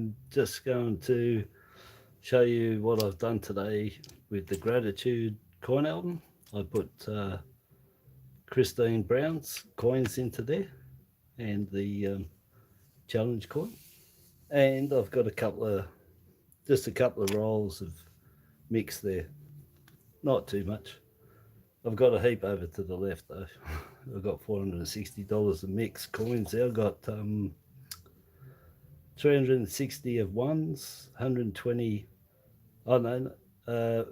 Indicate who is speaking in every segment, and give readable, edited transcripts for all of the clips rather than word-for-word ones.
Speaker 1: I'm just going to show you what I've done today with the Gratitude coin album. I put Christine Brown's coins into there and the challenge coin, and I've got just a couple of rolls of mix there, not too much. I've got a heap over to the left though. I've got $460 of mixed coins there. I've got 360 of ones, 120, oh no,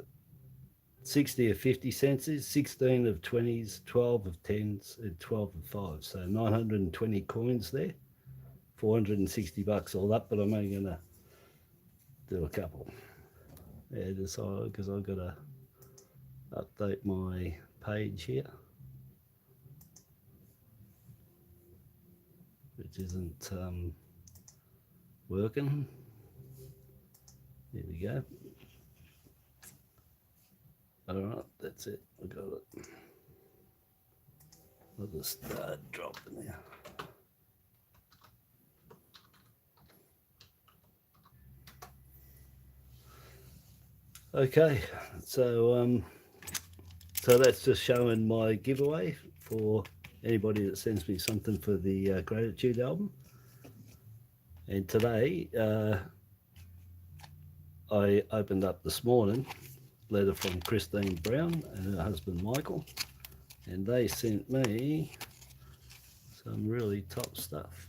Speaker 1: 60 of 50 cents, 16 of 20s, 12 of 10s, and 12 of 5s. So 920 coins there, $460 all up, but I'm only going to do a couple. Yeah, just because I've got to update my page here, which isn't working. Here we go. Alright, that's it. I got it. I'll just start dropping now. Okay, so that's just showing my giveaway for anybody that sends me something for the Gratitude album. And today I opened up this morning letter from Christine Brown and her husband Michael, and they sent me some really top stuff.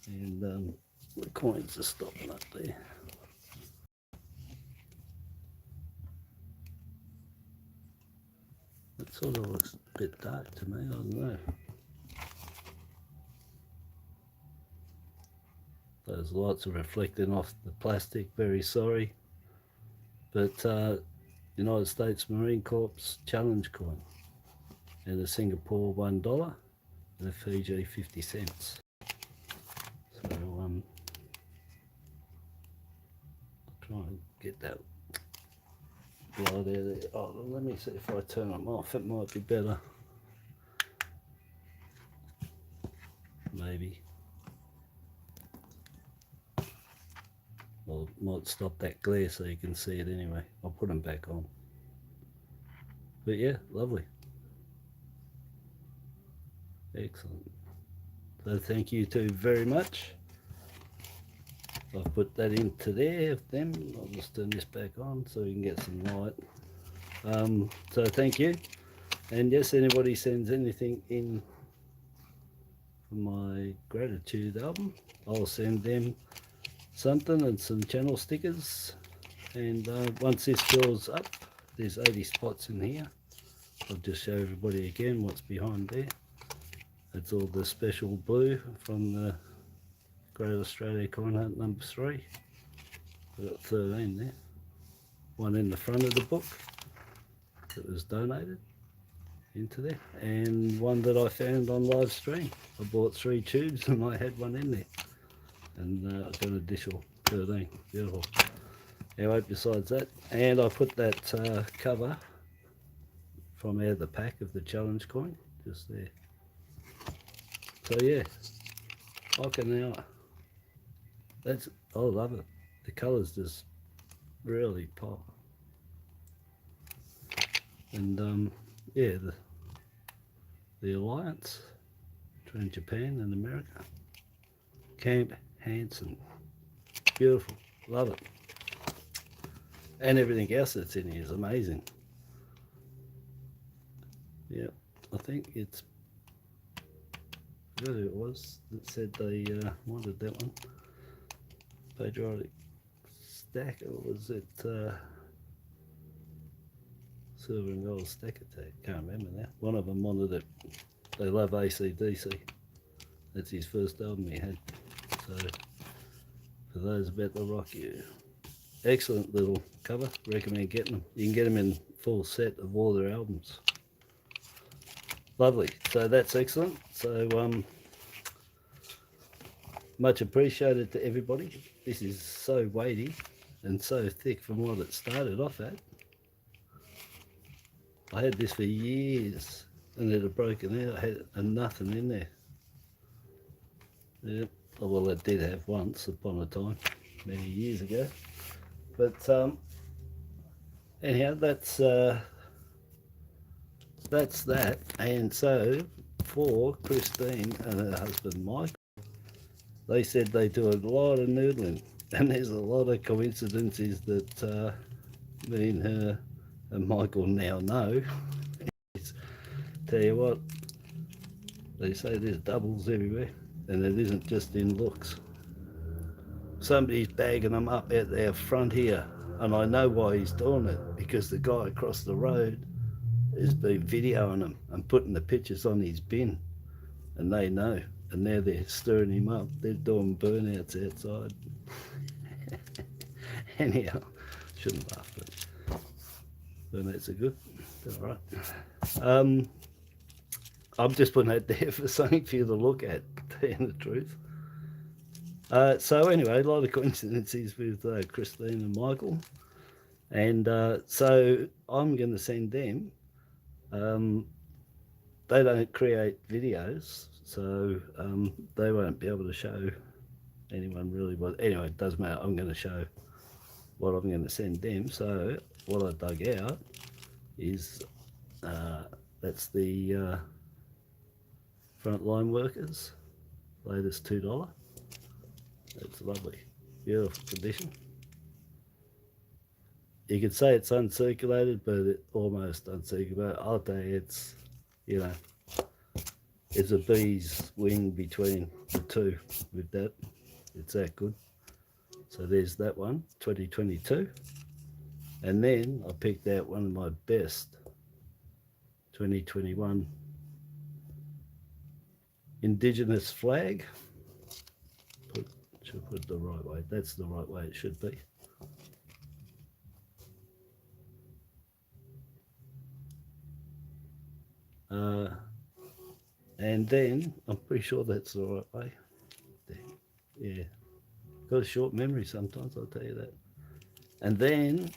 Speaker 1: And the coins are stopping up there. It sort of looks a bit dark to me, I don't know. Those lights are reflecting off the plastic, very sorry. But United States Marine Corps challenge coin, and a Singapore $1 and a Fiji 50 cents. So I'll try and get that light out there. Oh, let me see if I turn them off, it might be better. Maybe. Well, it might stop that glare so you can see it anyway. I'll put them back on. But yeah, lovely. Excellent. So thank you two very much. I've put that into there of them. I'll just turn this back on so we can get some light. So thank you. And yes, anybody sends anything in for my Gratitude album, I'll send them something and some channel stickers. And once this fills up, there's 80 spots in here. I'll just show everybody again what's behind there. It's all the special blue from the Great Australia Coin Hunt number 3. I've got 13 there. One in the front of the book that was donated into there, and one that I found on live stream. I bought 3 tubes and I had one in there, and I got an additional 13. Beautiful. Anyway, besides that, and I put that cover from out of the pack of the challenge coin just there. So yeah, I can now. I love it. The colours just really pop. And yeah, the alliance between Japan and America. Camp Hansen. Beautiful. Love it. And everything else that's in here is amazing. Yeah, I think it's, I forgot who it was that said they wanted that one. Patriotic Stack, or was it Silver and Gold Stack Attack? Can't remember now. One of them wanted it. They love AC/DC. That's his first album he had. So for those about to rock you. Excellent little cover. Recommend getting them. You can get them in full set of all their albums. Lovely. So that's excellent. So much appreciated to everybody. This is so weighty and so thick from what it started off at. I had this for years and it had broken out. I had nothing in there. Yep. well, it did have once upon a time, many years ago. But anyhow, that's that. And so for Christine and her husband Mike, they said they do a lot of noodling, and there's a lot of coincidences that me and her and Michael now know. Tell you what, they say there's doubles everywhere, and it isn't just in looks. Somebody's bagging them up out their front here, and I know why he's doing it, because the guy across the road has been videoing them and putting the pictures on his bin, and they know, and now they're stirring him up. They're doing burnouts outside. Anyhow, shouldn't laugh, but burnouts are good. All right. I'm just putting that there for something for you to look at, to tell you the truth. So anyway, a lot of coincidences with Christine and Michael, and so I'm going to send them. They don't create videos, so they won't be able to show anyone really what. Anyway, it doesn't matter. I'm going to show what I'm going to send them. So what I dug out is that's the frontline workers, latest $2. It's lovely, beautiful condition. You could say it's uncirculated, but it almost uncirculated. I'll tell you, it's, you know, it's a bee's wing between the two with that. It's that good. So there's that one, 2022. And then I picked out one of my best 2021 Indigenous flag. Should put it the right way. That's the right way it should be. And then I'm pretty sure that's the right way. Yeah, got a short memory sometimes, I'll tell you that. And then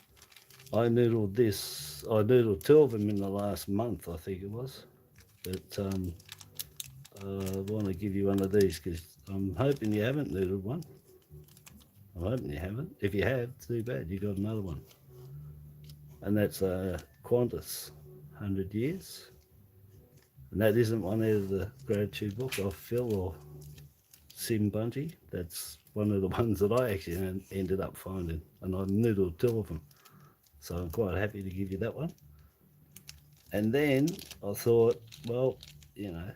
Speaker 1: I noodled this. I noodled 2 of them in the last month, I think it was. But I want to give you one of these because I'm hoping you haven't noodled one. I'm hoping you haven't. If you have, too bad. You got another one. And that's Qantas, 100 years. And that isn't one out of the gratitude book of Phil or Sim Bungie. That's one of the ones that I actually ended up finding. And I noodled 2 of them. So I'm quite happy to give you that one. And then I thought, well, you know,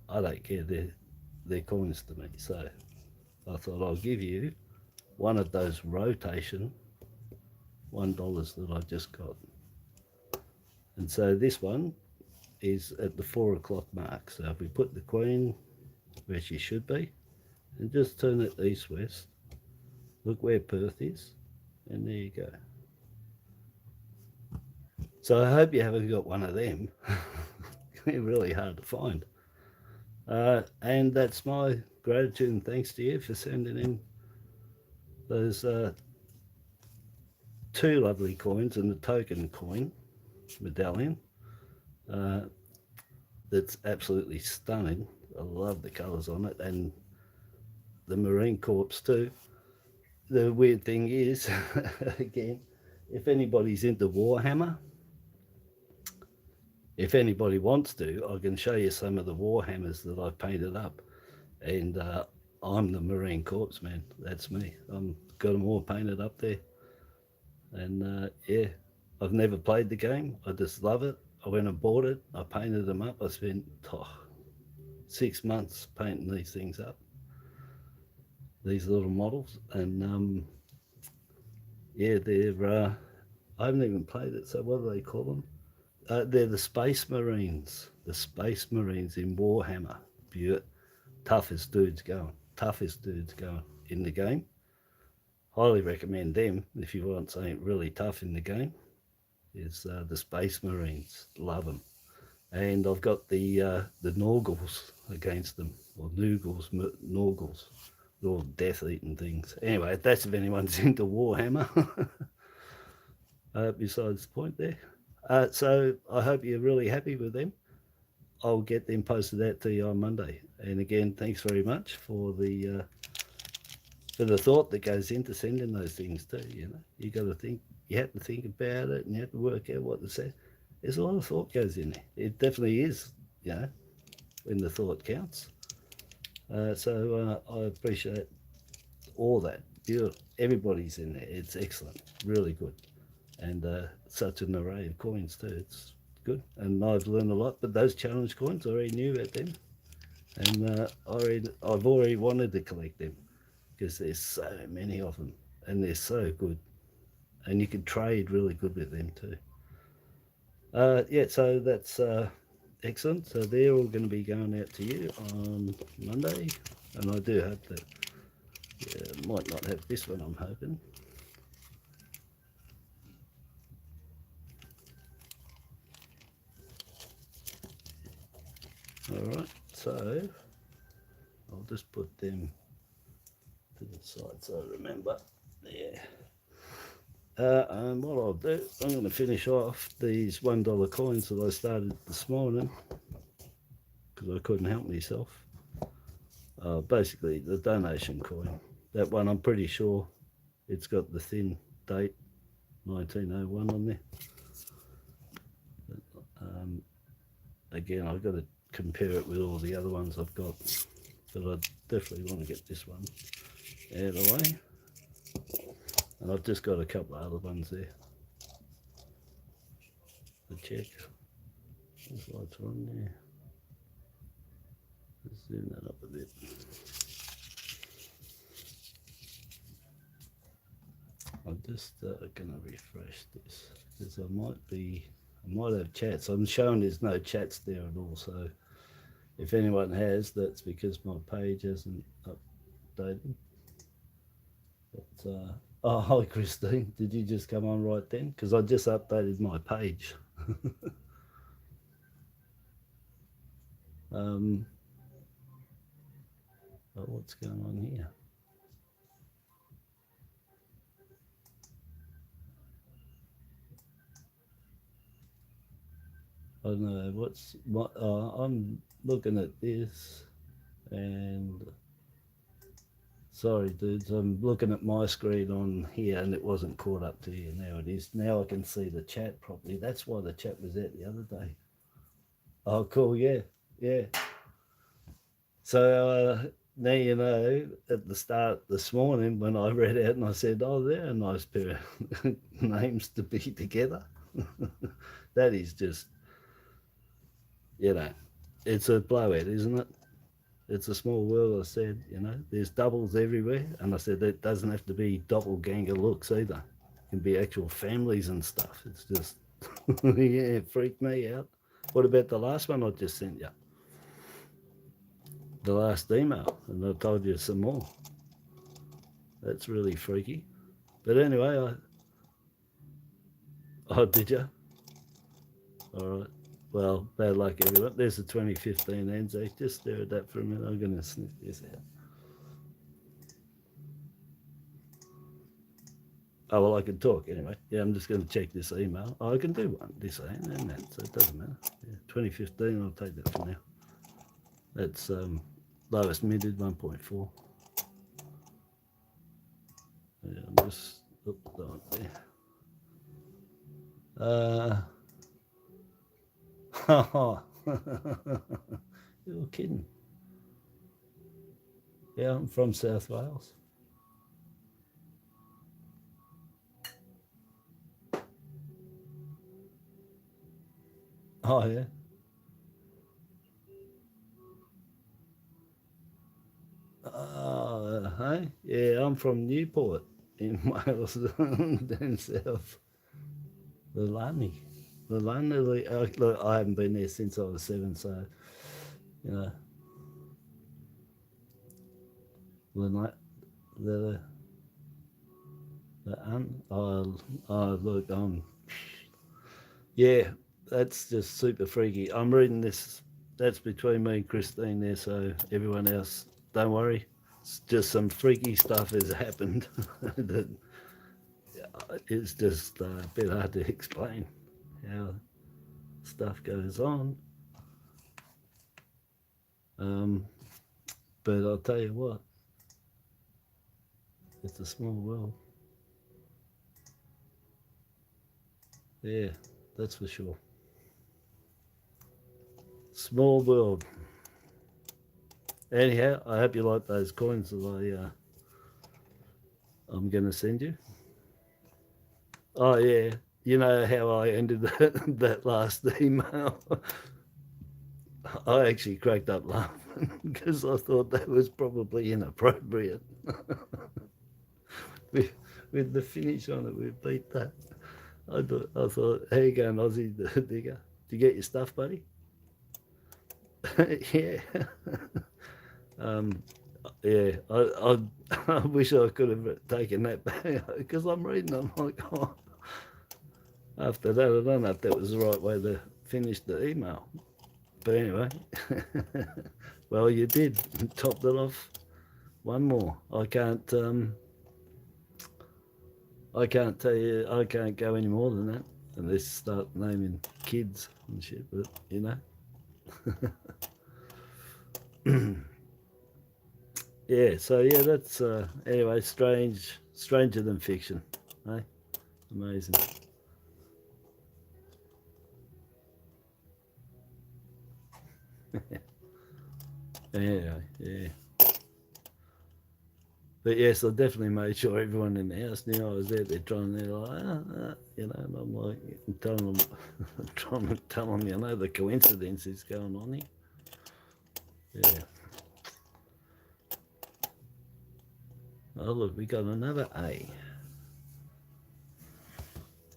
Speaker 1: I don't care. They're coins to me. So I thought I'll give you one of those rotation $1 that I just got. And so this one is at the 4 o'clock mark. So if we put the queen where she should be and just turn it east-west, look where Perth is, and there you go. So I hope you haven't got one of them. They're really hard to find. And that's my gratitude and thanks to you for sending in those 2 lovely coins and the token coin medallion. That's absolutely stunning. I love the colours on it, and the Marine Corps too. The weird thing is, again, if anybody's into Warhammer, if anybody wants to, I can show you some of the Warhammers that I've painted up. And I'm the Marine Corps, man. That's me. I've got them all painted up there. And yeah, I've never played the game. I just love it. I went and bought it. I painted them up. I spent 6 months painting these things up, these little models. And yeah, they're, I haven't even played it. So what do they call them? They're the Space Marines. The Space Marines in Warhammer. Toughest dudes going. Toughest dudes going in the game. Highly recommend them if you want something really tough in the game. Is the Space Marines. Love them. And I've got the Norgals against them, or Norgals. They're all death-eating things. Anyway, that's if anyone's into Warhammer. Besides the point there. So I hope you're really happy with them. I'll get them posted out to you on Monday. And again, thanks very much for the thought that goes into sending those things too. You know, you got to think, you have to think about it, and you have to work out what to say. There's a lot of thought goes in there. It definitely is, you know, when the thought counts. So I appreciate all that. Everybody's in there. It's excellent, really good, and such an array of coins too. It's good, and I've learned a lot. But those challenge coins, I already knew about them, and I've already wanted to collect them because there's so many of them, and they're so good, and you can trade really good with them too. Yeah, so that's excellent. So they're all going to be going out to you on Monday, and I do hope that, yeah, might not have this one, I'm hoping. Alright, so I'll just put them to the side so I remember. There. And what I'll do, I'm going to finish off these $1 coins that I started this morning because I couldn't help myself. Basically, the donation coin. That one, I'm pretty sure it's got the thin date, 1901 on there. Again, I've got to compare it with all the other ones I've got, but I definitely want to get this one out of the way. And I've just got a couple of other ones there to check. Those lights are on there. Let's zoom that up a bit. I'm just going to refresh this because I might have chats. I'm showing there's no chats there at all, so if anyone has, that's because my page hasn't updated. But oh, hi Christine, did you just come on right then? Because I just updated my page. Oh, what's going on here? I don't know what's what. I'm looking at this, and sorry, dudes, I'm looking at my screen on here, and it wasn't caught up to you. Now it is. Now I can see the chat properly. That's why the chat was out the other day. Oh, cool. Yeah, yeah. So now you know. At the start this morning, when I read out and I said, "Oh, they're a nice pair of names to be together," that is just, you know, it's a blowout, isn't it? It's a small world, I said, you know, there's doubles everywhere. And I said, that doesn't have to be doppelganger looks either. It can be actual families and stuff. It's just, yeah, it freaked me out. What about the last one I just sent you? The last email, and I told you some more. That's really freaky. But anyway, oh, did you? All right. Well, bad luck, everyone. There's the 2015 Anzac. Just stare at that for a minute. I'm going to sniff this out. Oh, well, I can talk anyway. Yeah, I'm just going to check this email. Oh, I can do one this and that, so it doesn't matter. Yeah, 2015, I'll take that for now. That's lowest minted, 1.4. Yeah, I'm just, there. You're kidding. Yeah, I'm from South Wales. Oh, yeah. Hey? Yeah, I'm from Newport in Wales, down south. The Lunny. Look, I haven't been there since I was 7, so, you know. Look, yeah, that's just super freaky. I'm reading this. That's between me and Christine there, so everyone else, don't worry. It's just some freaky stuff has happened that it's just a bit hard to explain how stuff goes on. But I'll tell you what, it's a small world. Yeah, that's for sure. Small world. Anyhow, I hope you like those coins that I'm going to send you. Oh yeah, you know how I ended that last email. I actually cracked up laughing because I thought that was probably inappropriate. with, with the finish on it, we beat that. I thought, how you going, Aussie the digger? Did you get your stuff, buddy? Yeah. um, yeah, I wish I could have taken that back because I'm reading. I'm like, oh. After that, I don't know if that was the right way to finish the email. But anyway, well, you did. Topped it off. One more. I can't tell you. I can't go any more than that unless start naming kids and shit. But yeah. So yeah, that's anyway. Stranger than fiction. Eh? Amazing. Anyway, yeah. But yes, I definitely made sure everyone in the house knew I was there. They're trying, they're like, and I'm like, I'm telling them, trying to tell them, the coincidence is going on here. Yeah. Oh, look, we got another A.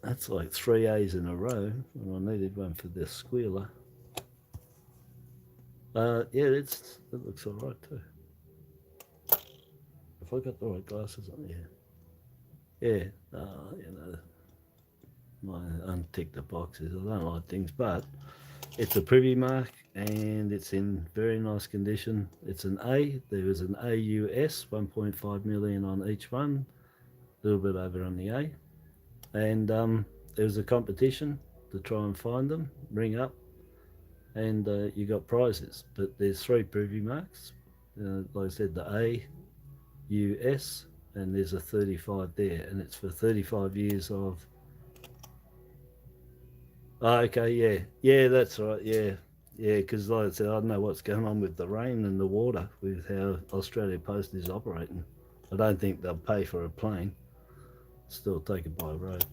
Speaker 1: That's like 3 A's in a row, and I needed one for this squealer. Yeah, it looks all right too. If I got the right glasses on, yeah. My untick the boxes. I don't like things, but it's a privy mark and it's in very nice condition. It's an A. There was an AUS, 1.5 million on each one, a little bit over on the A. And there was a competition to try and find them, ring up, and you got prizes. But there's 3 privy marks. Like I said, the AUS, and there's a 35 there, and it's for 35 years of. Oh, okay, yeah, that's right, yeah, because like I said, I don't know what's going on with the rain and the water with how Australia Post is operating. I don't think they'll pay for a plane, still take it by road.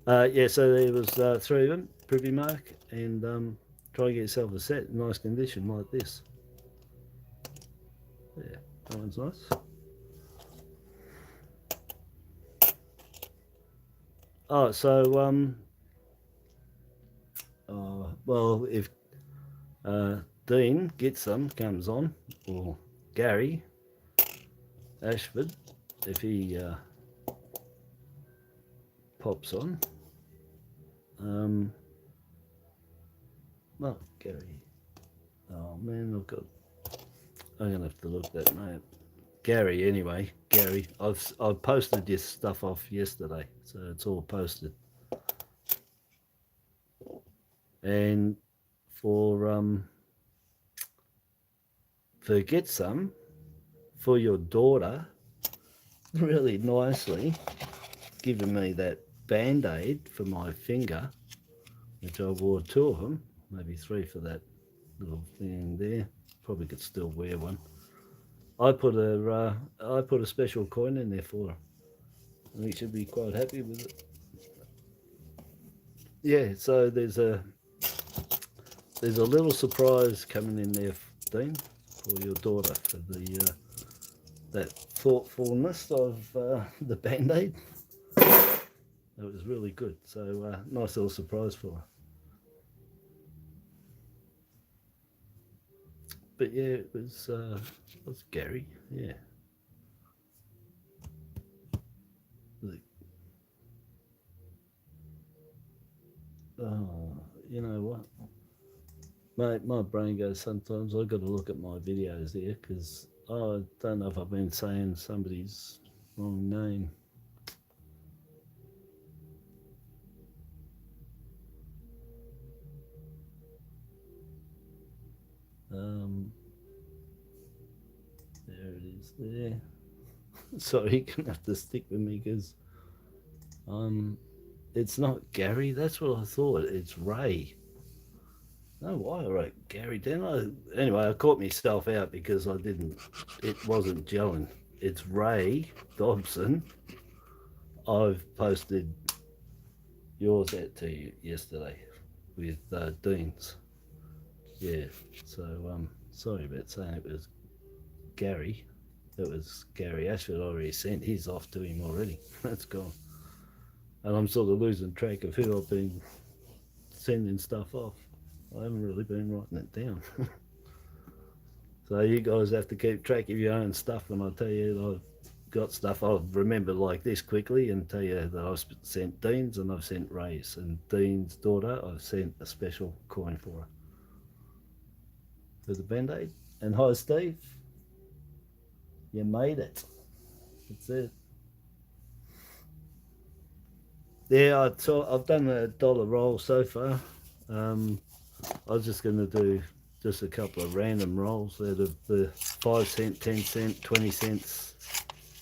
Speaker 1: Yeah, so there was 3 of them, privy mark, and try and get yourself a set in nice condition like this. Yeah, that one's nice. Oh, so well, if Dean gets them, comes on, or Gary Ashford, if he pops on, not Gary. Oh man, I'm gonna have to look that name. Gary, anyway, Gary. I posted this stuff off yesterday, so it's all posted. And for get some for your daughter, really nicely, giving me that band-aid for my finger, which I wore 2 of them, maybe 3 for that little thing there. Probably could still wear one. I put a special coin in there for her. I think she'll be quite happy with it. Yeah, so there's a little surprise coming in there, Dean, for your daughter for the that thoughtfulness of the band-aid. That was really good. So nice little surprise for her. But yeah, it was Gary. Yeah. Oh, you know what? My brain goes sometimes. I've got to look at my videos there because I don't know if I've been saying somebody's wrong name. There it is there. Sorry, you're gonna have to stick with me because it's not Gary. That's what I thought. It's Ray. No, why I wrote Gary down. Anyway, I caught myself out because I didn't. It wasn't gelling. It's Ray Dobson. I've posted yours out to you yesterday with Dean's. Yeah. So sorry about saying it was Gary. It was Gary Ashford. I already sent his off to him already. That's gone. And I'm sort of losing track of who I've been sending stuff off. I haven't really been writing it down. So you guys have to keep track of your own stuff when I tell you that I've got stuff. I'll remember like this quickly and tell you that I've sent Dean's and I've sent Ray's. And Dean's daughter, I've sent a special coin for her. For the Band-Aid. And hi Steve. You made it. That's it. Yeah, I've done a dollar roll so far. I was just going to do just a couple of random rolls out of the 5 cent, 10 cent, 20 cents,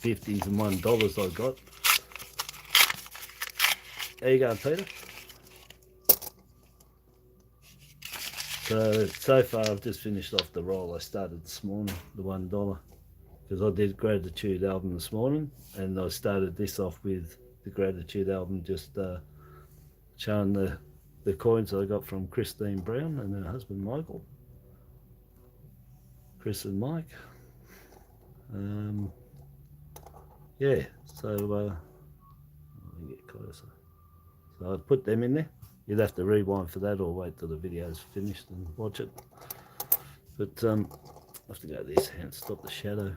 Speaker 1: 50s and $1 I got. There you go, Peter. So far I've just finished off the roll I started this morning, the $1. Because I did Gratitude album this morning and I started this off with the Gratitude album, just showing the coins I got from Christine Brown and her husband Michael, Chris and Mike. Yeah, so let me get closer. So I put them in there. You'd have to rewind for that or wait till the video's finished and watch it. But I have to go this hand, stop the shadow.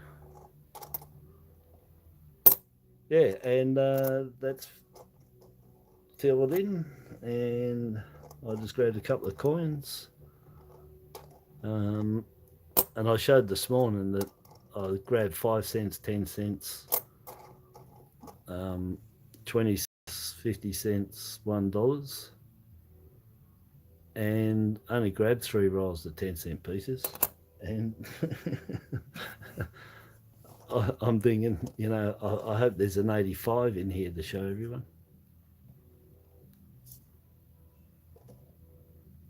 Speaker 1: Yeah, and that's filled in, and I just grabbed a couple of coins. And I showed this morning that I grabbed 5 cents, 10 cents, 20 cents, 50 cents, $1, and only grabbed 3 rolls of 10-cent pieces. And I'm thinking, you know, I hope there's an 85 in here to show everyone.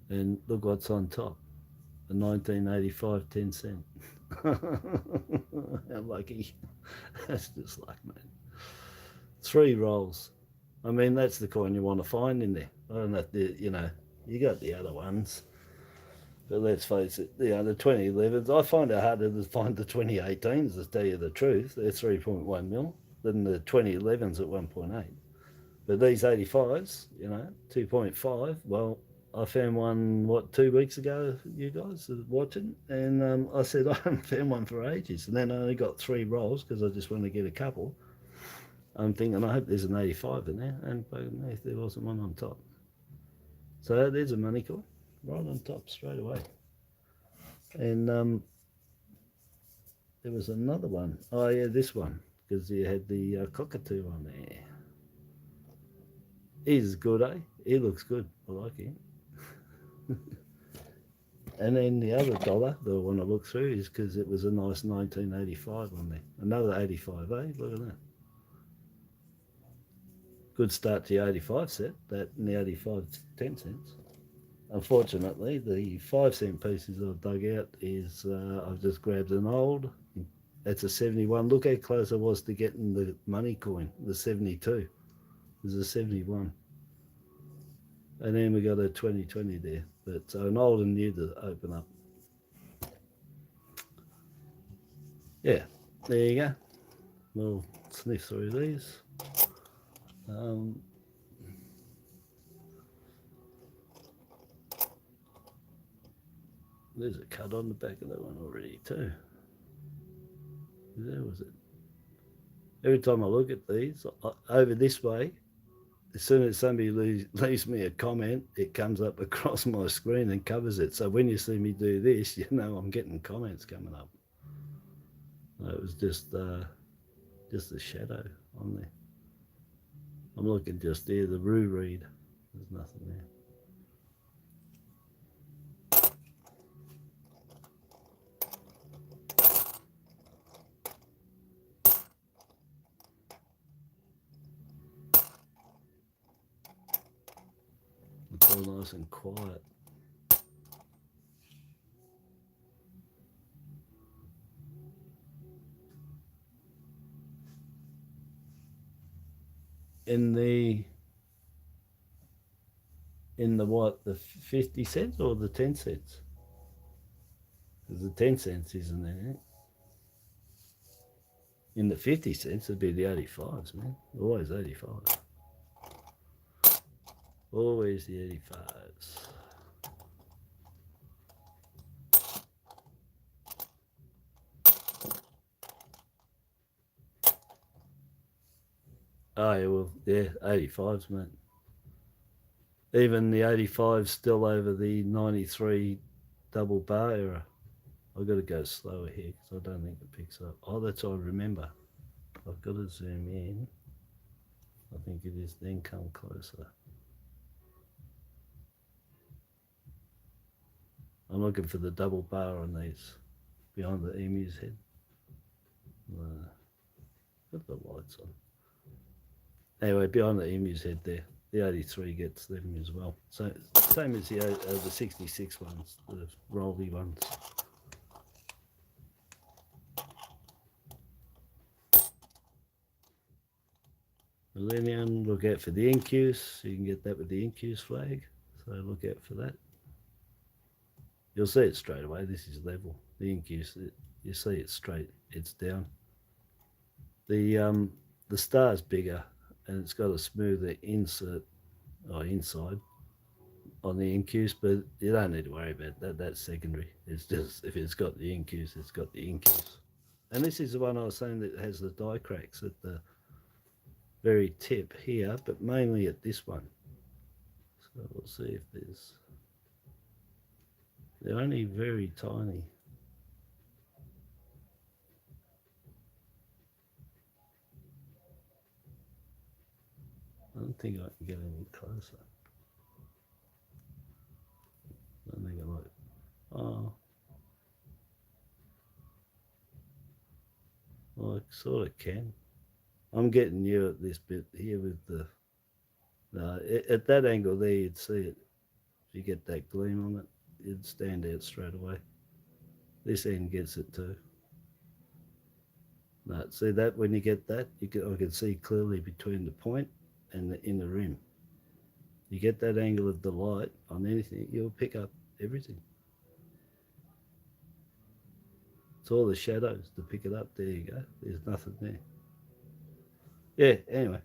Speaker 1: And look what's on top, a 1985 10 cent. How lucky. That's just luck, man. 3 rolls. I mean, that's the coin you want to find in there. I don't know, you know, you got the other ones. But let's face it, you know, the 2011s, I find it harder to find the 2018s, to tell you the truth. They're 3.1 mil than the 2011s at 1.8. But these 85s, you know, 2.5, well, I found one, what, 2 weeks ago, you guys are watching, and I said I haven't found one for ages. And then I only got 3 rolls because I just wanted to get a couple. I'm thinking, I hope there's an 85 in there, and if there wasn't one on top. So there's a money coin, right on top straight away. And there was another one. Oh yeah, this one, because you had the cockatoo on there. He's good, eh? He looks good. I like him. And then the other dollar that I want to look through is because it was a nice 1985 on there. Another 85, eh? Look at that. Good start to the 85 set, that and the 85 10 cents. Unfortunately, the 5 cent pieces I've dug out is I've just grabbed an old. That's a 71. Look how close I was to getting the money coin, the 72. There's a 71. And then we got a 2020 there. But so an old and new to open up. Yeah, there you go. We'll sniff through these. There's a cut on the back of that one already too. There was it. Every time I look at these, over this way, as soon as somebody leaves me a comment, it comes up across my screen and covers it. So when you see me do this, you know I'm getting comments coming up. It was just a shadow on there. I'm looking just there, the Roo read. There's nothing there. all nice and quiet. In the what, the 50 cents or the 10 cents? Because the 10 cents isn't there. In the 50 cents, it'd be the 85s, man. Always 85. Always the 85s. Oh, yeah, well, yeah, 85s, mate. Even the 85's still over the 93 double bar era. I've got to go slower here because I don't think it picks up. Oh, that's all I remember. I've got to zoom in. I think it is, then come closer. I'm looking for the double bar on these, behind the emu's head. Put the lights on. Anyway, behind the emu's head there, the 83 gets them as well. So same as the 66 ones, the rolly ones. Millennium, look out for the NQs. You can get that with the NQs flag. So look out for that. You'll see it straight away. This is level. The NQs, you see it straight. It's down. The star's bigger and it's got a smoother insert or inside on the NQs, but you don't need to worry about that. That's secondary. It's just if it's got the NQs, it's got the NQs. And this is the one I was saying that has the die cracks at the very tip here, but mainly at this one. So we'll see if there's. They're only very tiny. I don't think I can get any closer. I don't think I like. Oh. Well, I sort of can. I'm getting you at this bit here with the. No, at that angle there, you'd see it. If you get that gleam on it, it'd stand out straight away. This end gets it too. No, see that when you get that, I can see clearly between the point and the inner rim. You get that angle of the light on anything, you'll pick up everything. It's all the shadows to pick it up. There you go. There's nothing there. Yeah, anyway.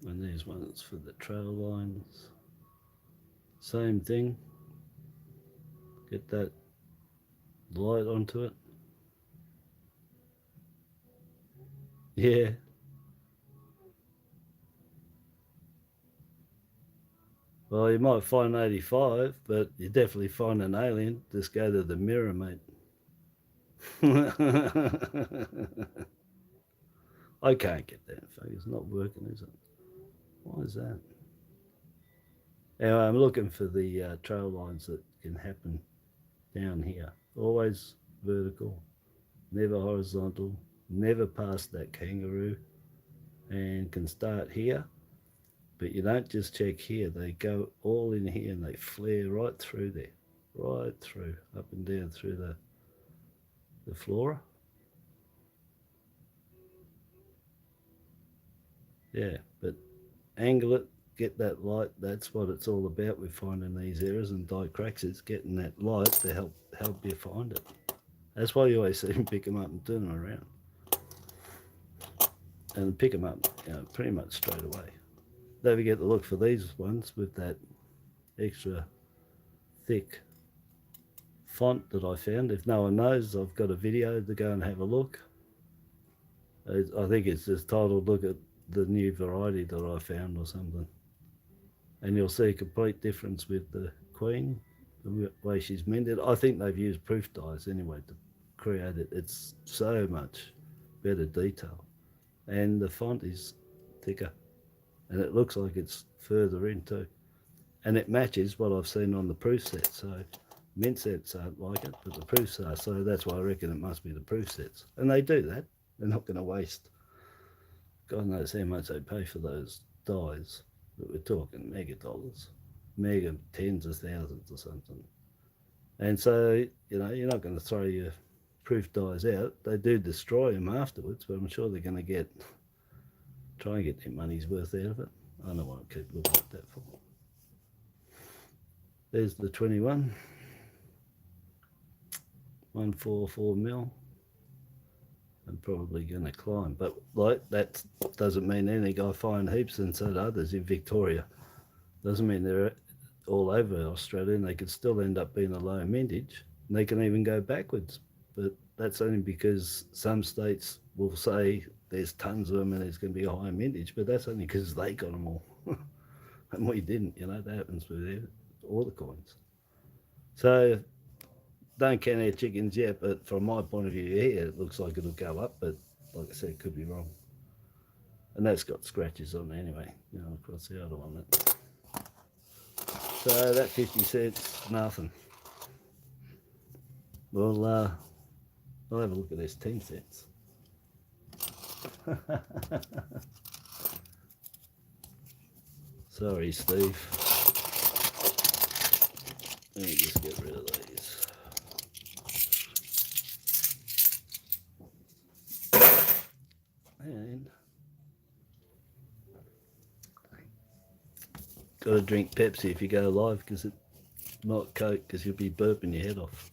Speaker 1: And there's ones for the trail lines. Same thing. Get that light onto it. Yeah. Well, you might find 85, but you definitely find an alien. Just go to the mirror, mate. I can't get that. In fact, it's not working, is it? Why is that? Anyway, I'm looking for the trail lines that can happen down here. Always vertical, never horizontal, never past that kangaroo, and can start here. But you don't just check here. They go all in here and they flare right through there. Right through, up and down through the flora. Yeah, but angle it, get that light. That's what it's all about with finding these errors and die cracks. It's getting that light to help you find it. That's why you always see them pick them up and turn them around. And pick them up, pretty much straight away. Don't forget to look for these ones with that extra thick font that I found. If no one knows, I've got a video to go and have a look. I think it's just titled "Look at the New Variety that I Found" or something. And you'll see a complete difference with the Queen, the way she's minted. I think they've used proof dyes anyway to create it. It's so much better detail. And the font is thicker. And it looks like it's further in too. And it matches what I've seen on the proof set. So mint sets aren't like it, but the proofs are. So that's why I reckon it must be the proof sets. And they do that. They're not going to waste, God knows how much they pay for those dies. But we're talking mega dollars, mega tens of thousands or something. And so, you're not going to throw your proof dies out. They do destroy them afterwards, but I'm sure they're going to try and get their money's worth out of it. I don't want to keep looking at that for. There's the 21, 144 mil, and probably going to climb. But like that doesn't mean any guy find heaps, and so do others in Victoria. Doesn't mean they're all over Australia, and they could still end up being a low mintage, and they can even go backwards. But that's only because some states will say there's tons of them and there's going to be a high mintage, but that's only because they got them all. And we didn't, that happens with all the coins. So don't count our chickens yet, but from my point of view here, it looks like it'll go up, but like I said, it could be wrong. And that's got scratches on it anyway, across the other one. So that 50 cents, nothing. Well, I'll have a look at this 10 cents. Sorry, Steve. Let me just get rid of these. And got to drink Pepsi if you go live, because it's not Coke, because you'll be burping your head off.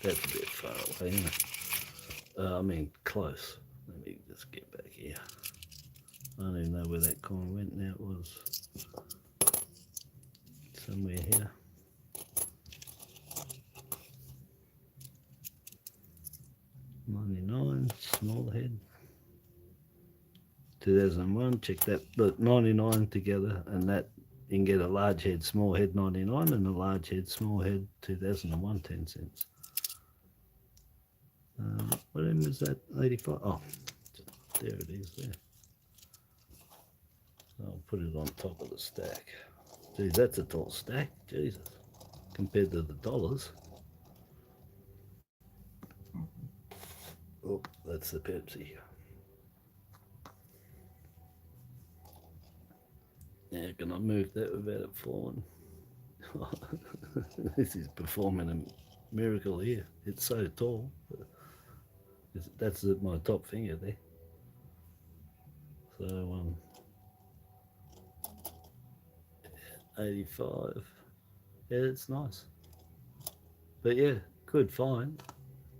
Speaker 1: That's a bit far away, isn't it? I mean, close. Let me just get back here. I don't even know where that coin went now. It was somewhere here. $99, small head. 2001, check that. Look, 99 together, and that you can get a large head, small head 99, and a large head, small head 2001, 10 cents. What end is that? 85? Oh, there it is there. I'll put it on top of the stack. Geez, that's a tall stack. Jesus. Compared to the dollars. Oh, that's the Pepsi. Now, can I move that without it falling? This is performing a miracle here. It's so tall. That's my top finger there. So 85. Yeah, it's nice. But yeah, good find.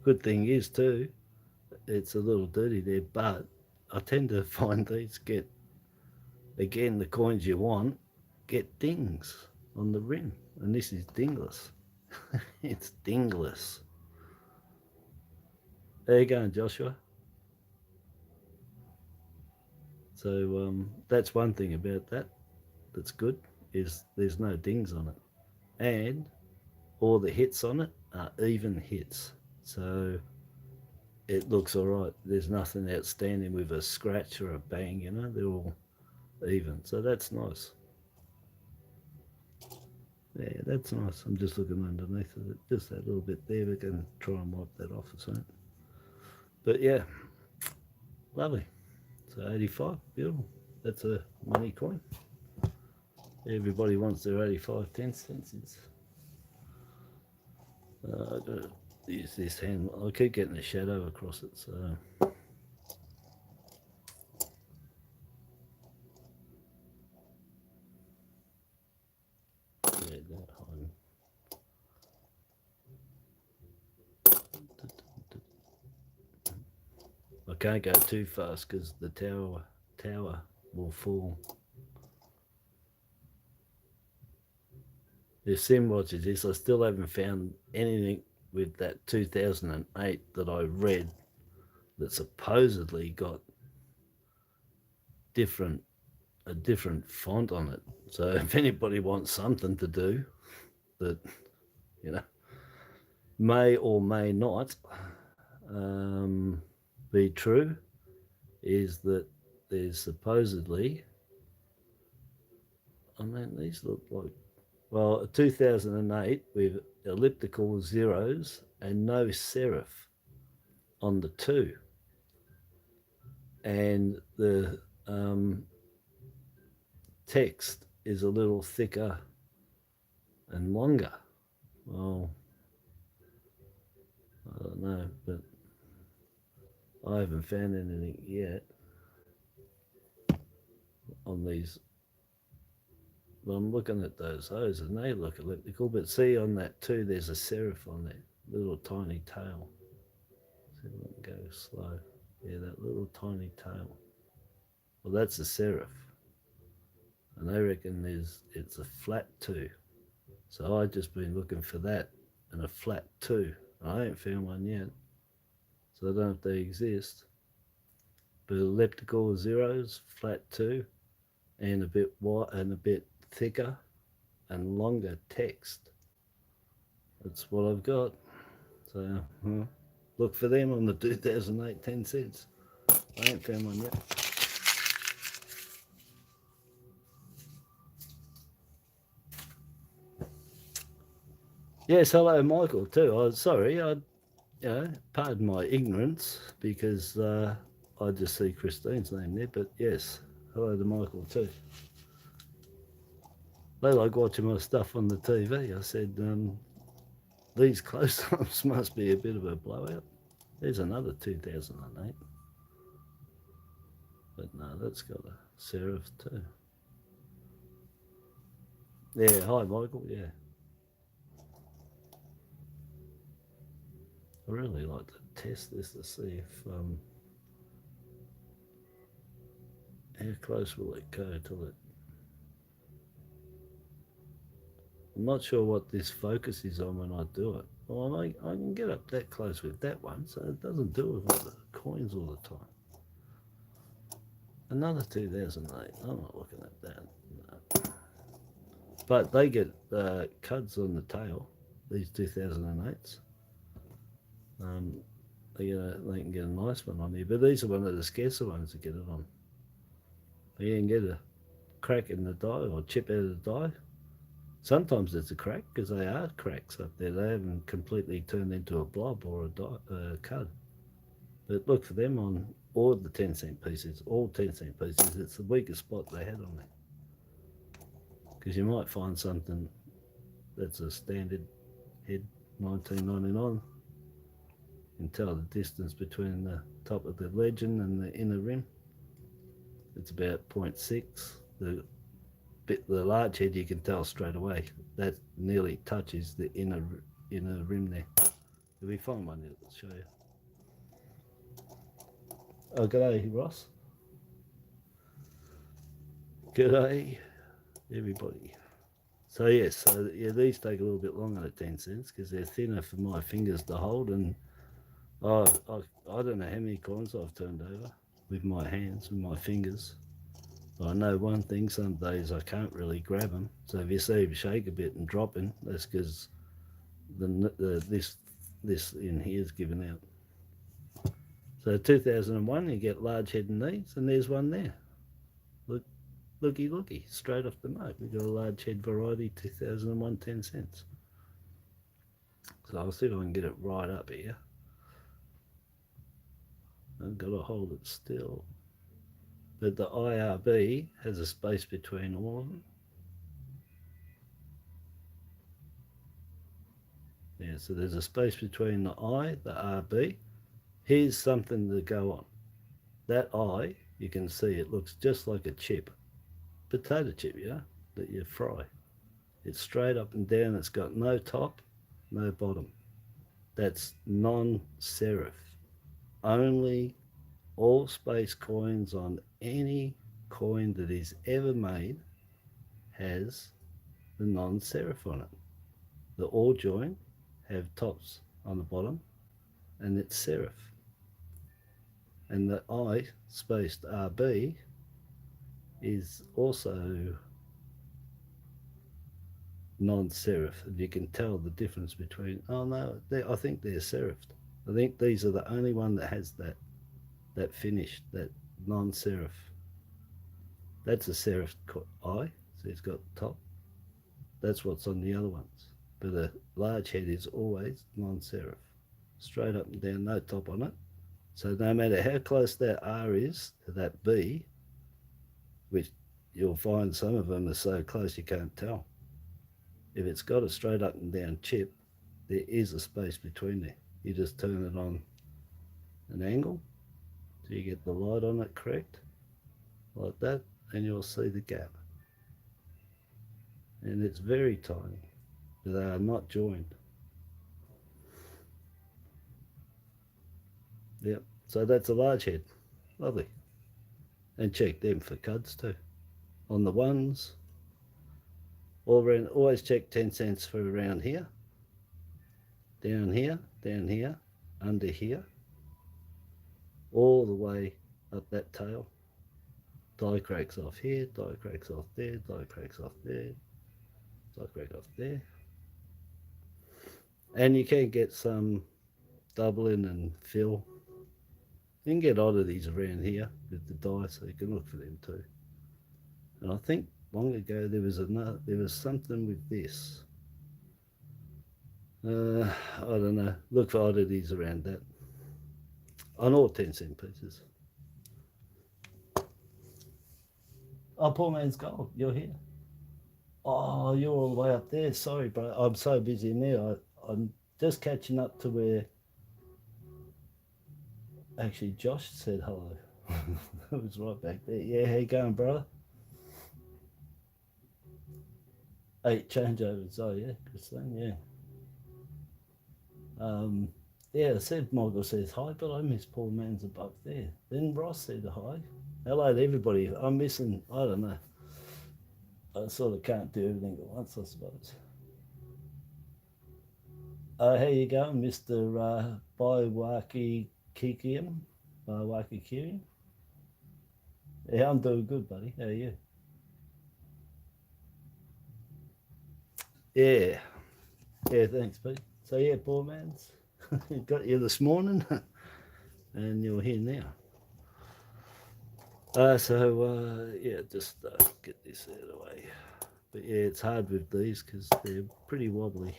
Speaker 1: Good thing is too, it's a little dirty there, but I tend to find these get, again, the coins you want get dings on the rim, and this is dingless. It's dingless. There you go, Joshua. So that's one thing about that that's good, is there's no dings on it, and all the hits on it are even hits, so it looks all right. There's nothing outstanding with a scratch or a bang, they're all even, so that's nice. Yeah, that's nice. I'm just looking underneath of it, just that little bit there. We can try and wipe that off or something. But yeah, lovely. So 85, beautiful. That's a money coin. Everybody wants their 85 10 cents. I've got to use this hand. I keep getting a shadow across it, so. Yeah, that home. I can't go too fast because the tower will fall. If Sim watches this, I still haven't found anything with that 2008 that I read that supposedly got a different font on it. So if anybody wants something to do that, may or may not be true, is that there's supposedly, I mean, these look like, well, a 2008 with elliptical zeros and no serif on the two. And the text is a little thicker and longer. Well, I don't know, but I haven't found anything yet on these. Well, I'm looking at those O's and they look elliptical, but see on that too, there's a serif on there, little tiny tail. See if I can go slow. Yeah, that little tiny tail. Well, that's a serif. And they reckon it's a flat 2. So I've just been looking for that and a flat 2. I ain't found one yet. So I don't know if they exist. But elliptical zeros, flat 2, and a bit wide and a bit thicker and longer text. That's what I've got. So look for them on the 2008 10 cents. I ain't found one yet. Yes, hello, Michael, too. I'm sorry, pardon my ignorance because I just see Christine's name there, but yes, hello to Michael, too. They like watching my stuff on the TV. I said, these close-ups must be a bit of a blowout. There's another 2008. But no, that's got a serif, too. Yeah, hi, Michael, yeah. I really like to test this to see if how close will it go till it. I'm not sure what this focus is on when I do it. Well, I can get up that close with that one, so it doesn't do it with the coins all the time. Another 2008. I'm not looking at that. No. But they get cuds on the tail. These 2008s. They can get a nice one on here, but these are one of the scarcer ones to get it on. You can get a crack in the die or chip out of the die. Sometimes it's a crack because they are cracks up there. They haven't completely turned into a blob or a cud. But look for them on all the 10 cent pieces, all 10 cent pieces. It's the weakest spot they had on there. Because you might find something that's a standard head 1999. You can tell the distance between the top of the legend and the inner rim. It's about 0.6. The large head you can tell straight away. That nearly touches the inner rim there. If we find one, it'll show you. Oh, g'day, Ross. G'day, everybody. So yes, these take a little bit longer at 10 cents because they're thinner for my fingers to hold, and I don't know how many coins I've turned over with my hands, with my fingers. I know one thing, some days I can't really grab them. So if you see them shake a bit and dropping, that's because this in here is given out. So 2001, you get large head and knees, and there's one there. Looky, straight off the note. We've got a large head variety, 2001, 10 cents. So I'll see if I can get it right up here. I've got to hold it still. But the IRB has a space between all of them. Yeah, so there's a space between the I, the RB. Here's something to go on. That I, you can see it looks just like a chip, potato chip, that you fry. It's straight up and down. It's got no top, no bottom. That's non-serif. Only all space coins on any coin that is ever made has the non-serif on it. The all join have tops on the bottom, and it's serif. And the I spaced RB is also non-serif. You can tell the difference between, oh no, I think they're serifed. I think these are the only one that has that finish, that non-serif That's a serif eye, so it's got top. That's what's on the other ones. But a large head is always non-serif. Straight up and down, no top on it. So no matter how close that R is to that B, which you'll find some of them are so close you can't tell. If it's got a straight up and down chip, there is a space between there. You just turn it on an angle so you get the light on it correct, like that, and you'll see the gap. And it's very tiny. They are not joined. Yep. So that's a large head. Lovely. And check them for cuds too. On the ones, all around, always check 10 cents for around here, down here, under here, all the way up that tail. Die cracks off here, die cracks off there, die cracks off there, die crack off there. And you can get some doubling and fill. You can get oddities around here with the die, so you can look for them too. And I think long ago there was something with this. I don't know. Look for oddities around that. On all 10-cent pieces. Oh, poor man's gold. You're here. Oh, you're all the way up there. Sorry, bro. I'm so busy now. I'm just catching up to where actually Josh said hello. It was right back there. Yeah, how you going, brother? 8 changeovers. Oh, yeah, Christine, yeah. Yeah, I said Michael says hi, but I miss Paul Man's above there. Then Ross said hi. Hello to everybody. I'm missing, I don't know. I sort of can't do everything at once, I suppose. How you going, Mr. Baiwaki Kikiam? Baiwaki Kikiam? Yeah, I'm doing good, buddy. How are you? Yeah. Yeah, thanks, Pete. So, yeah, poor man's got you this morning and you're here now. Yeah, just get this out of the way. But yeah, it's hard with these because they're pretty wobbly.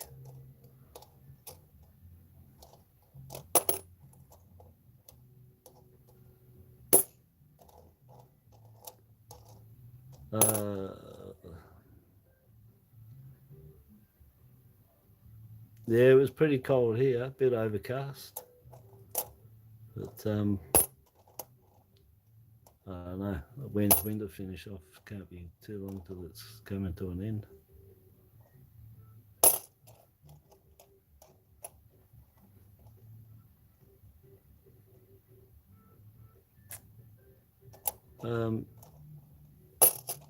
Speaker 1: Yeah, it was pretty cold here, a bit overcast. But I don't know. When's winter finish off? Can't be too long till it's coming to an end.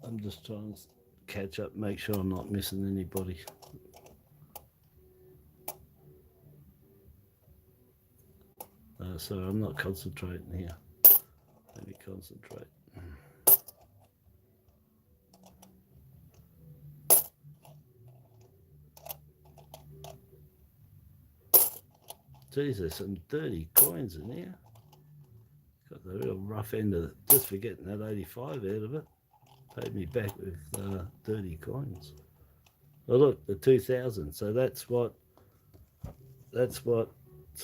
Speaker 1: I'm just trying to catch up, make sure I'm not missing anybody. So I'm not concentrating here. Let me concentrate. Geez, there's some dirty coins in here. Got the real rough end of it. Just for getting that 85 out of it. Paid me back with dirty coins. Oh look, the 2000. So that's what.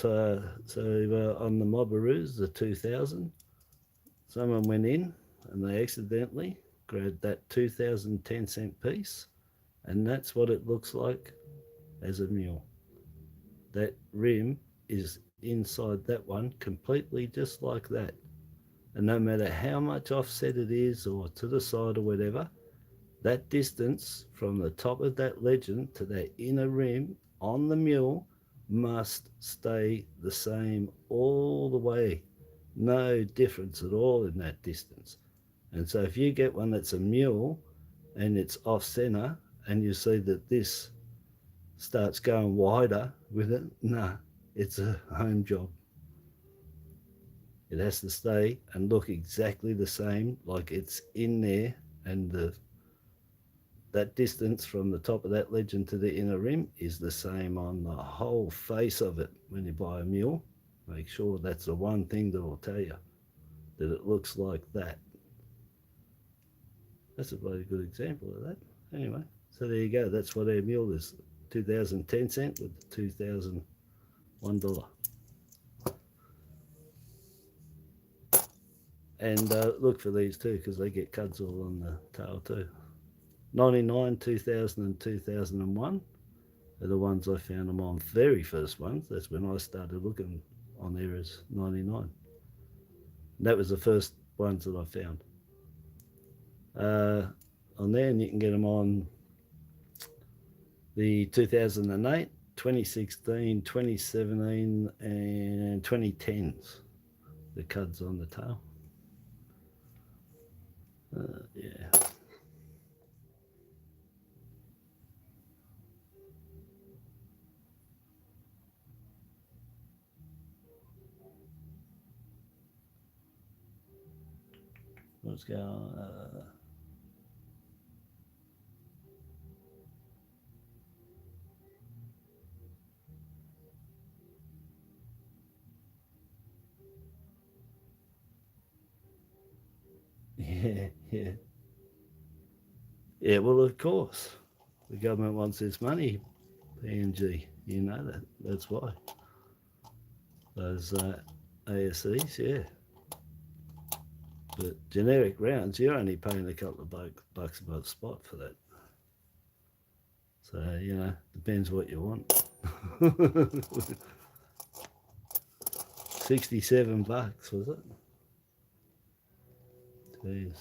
Speaker 1: On the Mobberoos, the 2000, someone went in and they accidentally grabbed that 2000 10-cent piece, and that's what it looks like as a mule. That rim is inside that one completely just like that. And no matter how much offset it is or to the side or whatever, that distance from the top of that legend to that inner rim on the mule must stay the same all the way. No difference at all in that distance. And so if you get one that's a mule and it's off center and you see that this starts going wider with it, nah, it's a home job. It has to stay and look exactly the same, like it's in there, and that distance from the top of that legend to the inner rim is the same on the whole face of it. When you buy a mule, make sure that's the one thing that will tell you that it looks like that. That's a bloody good example of that. Anyway, so there you go. That's what our mule is. 2010 cent with $2001. And look for these too, because they get cuds all on the tail too. 99, 2000 and 2001 are the ones I found them on. Very first ones. That's when I started looking on Errors 99. And that was the first ones that I found. On there, and you can get them on the 2008, 2016, 2017 and 2010s. The cuds on the tail. Yeah. Let's go. Yeah, yeah. Yeah, well, of course. The government wants this money, PNG. You know that. That's why. Those ASCs, yeah. But generic rounds, you're only paying a couple of bucks above spot for that. So, you know, depends what you want. 67 bucks, was it? Jeez.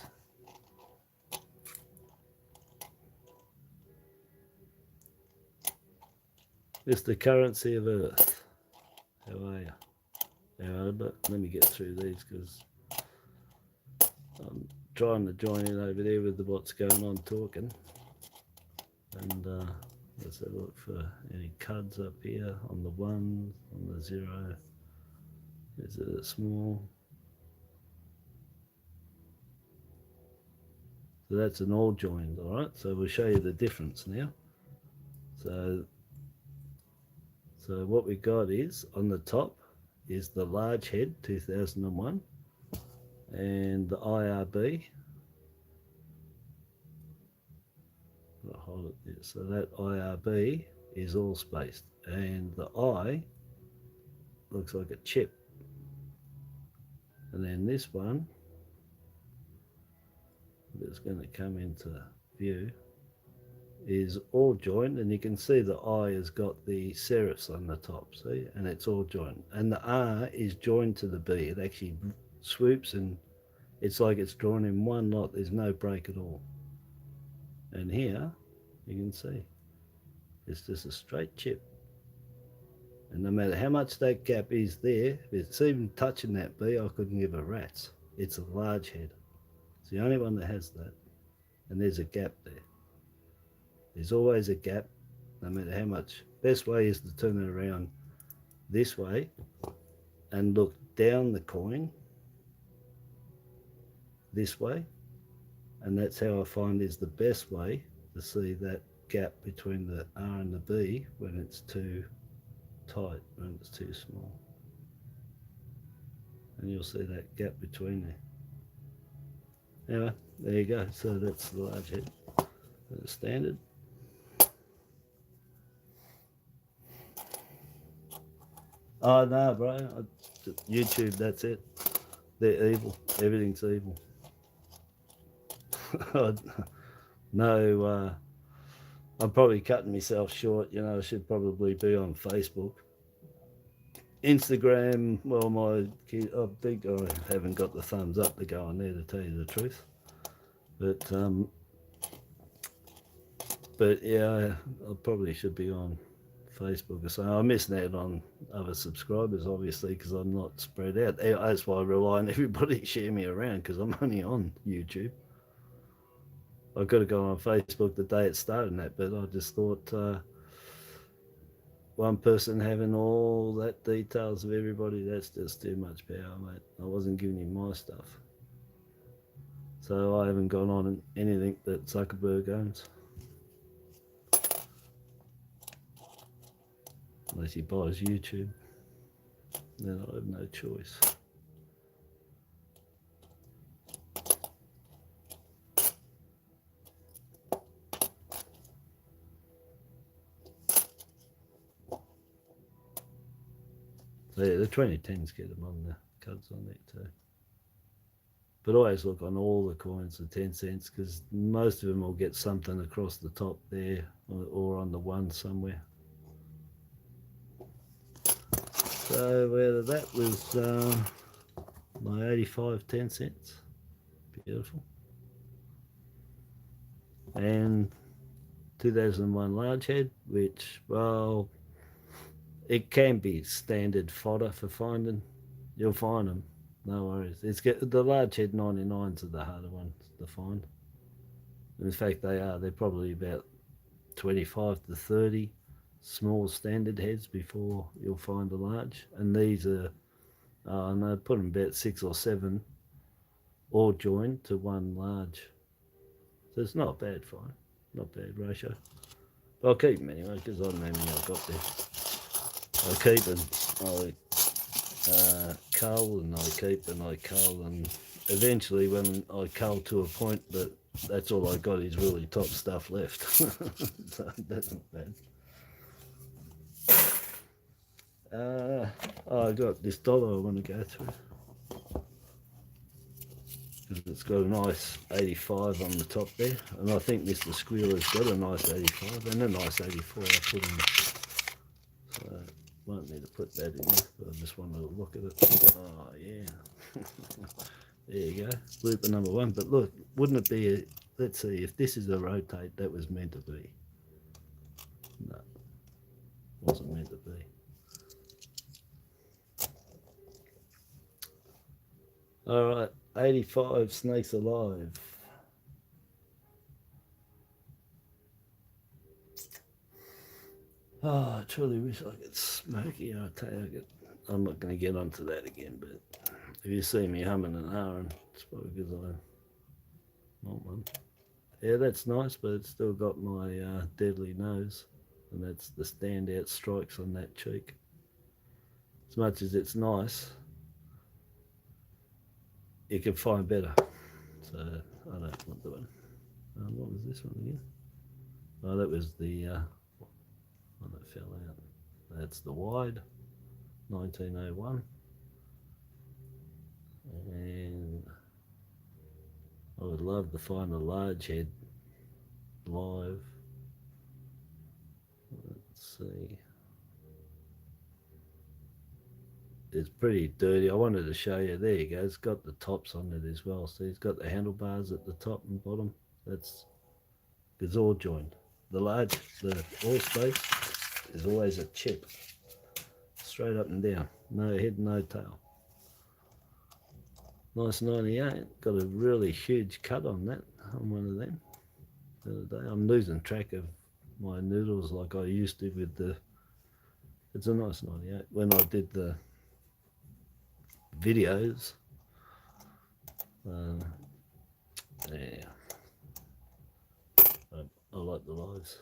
Speaker 1: It's the currency of Earth. How are you? But let me get through these because I'm trying to join in over there with what's going on talking. And let's have a look for any cuds up here on the 1, on the 0. Is it a small? So that's an all joined, all right? So we'll show you the difference now. So what we got is, on the top is the large head, 2001, and the IRB. I'll hold it there. So that IRB is all spaced, and the I looks like a chip. And then this one that's going to come into view is all joined, and you can see the I has got the serifs on the top, see, and it's all joined, and the R is joined to the B. It actually swoops, and it's like it's drawn in one lot. There's no break at all. And here you can see it's just a straight chip, and no matter how much that gap is there, if it's even touching that B, I couldn't give a rat's. It's a large head. It's the only one that has that, and there's a gap there. There's always a gap, no matter how much. Best way is to turn it around this way and look down the coin this way, and that's how I find is the best way to see that gap between the R and the B when it's too tight, when it's too small. And you'll see that gap between there. Anyway, there you go. So that's the large head. That's standard. Oh no, bro. YouTube, that's it. They're evil. Everything's evil. No, I'm probably cutting myself short. You know, I should probably be on Facebook. Instagram, well, I think I haven't got the thumbs up to go on there, to tell you the truth. But yeah, I probably should be on Facebook or something. I'm missing out on other subscribers, obviously, because I'm not spread out. That's why I rely on everybody to share me around, because I'm only on YouTube. I've got to go on Facebook the day it started and that, but I just thought one person having all that details of everybody, that's just too much power, mate. I wasn't giving him my stuff. So I haven't gone on anything that Zuckerberg owns. Unless he buys YouTube, then I have no choice. The 2010s get them on the cuds on it too. But always look on all the coins, the 10 cents, because most of them will get something across the top there or on the one somewhere. So that was my 85 10 cents. Beautiful. And 2001 large head, which, well, it can be standard fodder for finding. You'll find them. No worries. The large head 99s are the harder ones to find. In fact, they are. They're probably about 25 to 30 small standard heads before you'll find a large. And these are, no, put them about 6 or 7 all joined to one large. So it's not bad find. Not bad ratio. But I'll keep them anyway because I don't know how many I've got there. I keep them. I cull and I keep and I cull, and eventually when I cull to a point that that's all I got is really top stuff left. So that's not bad. I got this dollar I want to go through because it's got a nice 85 on the top there, and I think Mr. Squealer's got a nice 85 and a nice 84 I put in there. So won't need to put that in there, but I just wanted to look at it. Oh yeah. There you go, looper number 1. But look, wouldn't it be let's see, if this is a rotate, that was meant to be. No, wasn't meant to be. Alright, 85 snakes alive. Oh, I truly wish I could smoke it. I tell you, I'm not going to get onto that again, but if you see me humming and hawing, it's probably because I want one. Yeah, that's nice, but it's still got my deadly nose, and that's the standout strikes on that cheek. As much as it's nice, you can find better. So I don't want the one. What was this one again? Oh, that was the one that fell out. That's the wide, 1901. And I would love to find a large head live. Let's see. It's pretty dirty. I wanted to show you. There you go. It's got the tops on it as well. So it's got the handlebars at the top and bottom. It's all joined. The all space is always a chip, straight up and down. No head, no tail. Nice 98. Got a really huge cut on that, on one of them the other day. I'm losing track of my noodles like I used to with the. It's a nice 98. When I did the videos, yeah, I like the lives.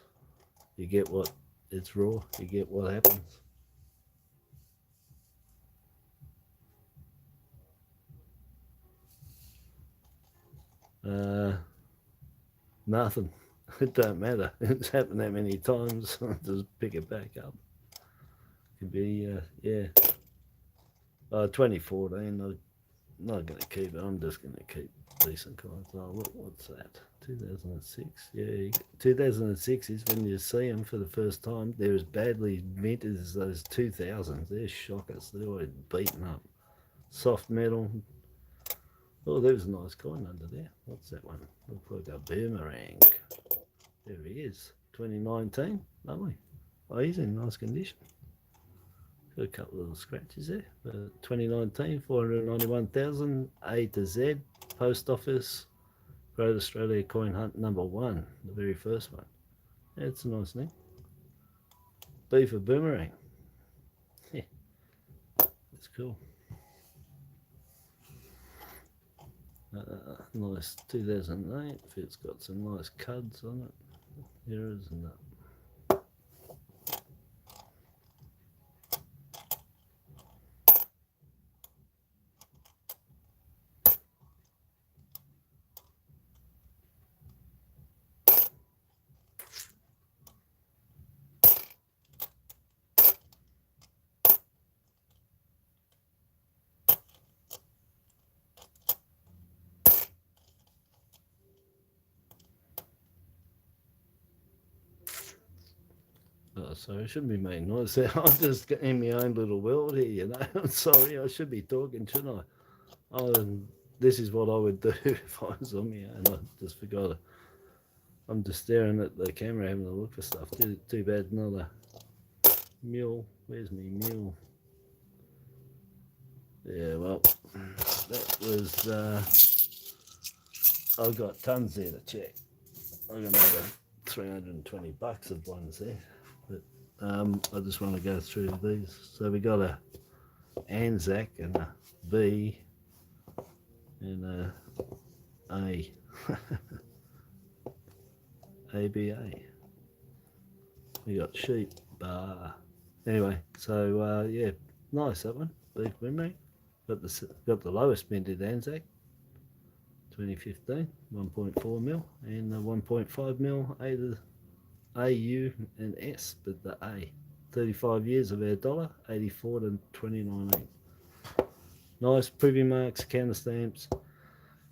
Speaker 1: You get what, it's raw, you get what happens. Nothing. It don't matter. It's happened that many times. Just pick it back up. Could be, yeah. 2014. I'm not going to keep it. I'm just going to keep decent coins. Oh, look, what's that? 2006. Yeah, 2006 is when you see them for the first time. They're as badly minted as those 2000s. They're shockers. They're always beaten up. Soft metal. Oh, there's a nice coin under there. What's that one? Looks like a boomerang. There he is. 2019. Lovely. Oh, he's in nice condition. Got a couple of little scratches there. 2019, 491,000. A to Z. Post Office. Great Australia Coin Hunt #1. The very first one. Yeah, it's a nice name. B for boomerang. Yeah. That's cool. Nice 2008. It's got some nice cuds on it. Errors and sorry, I shouldn't be making noise there. I'm just in my own little world here, you know. I'm sorry, I should be talking, shouldn't I? This is what I would do if I was on my own. I just forgot it. I'm just staring at the camera having a look for stuff. Too bad another mule. Where's me mule? Yeah, well, that was, I've got tons there to check. I've got another 320 bucks of ones there. But I just want to go through these. So we got a Anzac and a B and a A. ABA. We got sheep bar. Anyway, so yeah, nice that one. Beef memory. Got the lowest minted Anzac, 2015, 1.4 mil, and the 1.5 mil AU and S, but the A. 35 years of our dollar, 84 to 2019. Nice privy marks, counter stamps,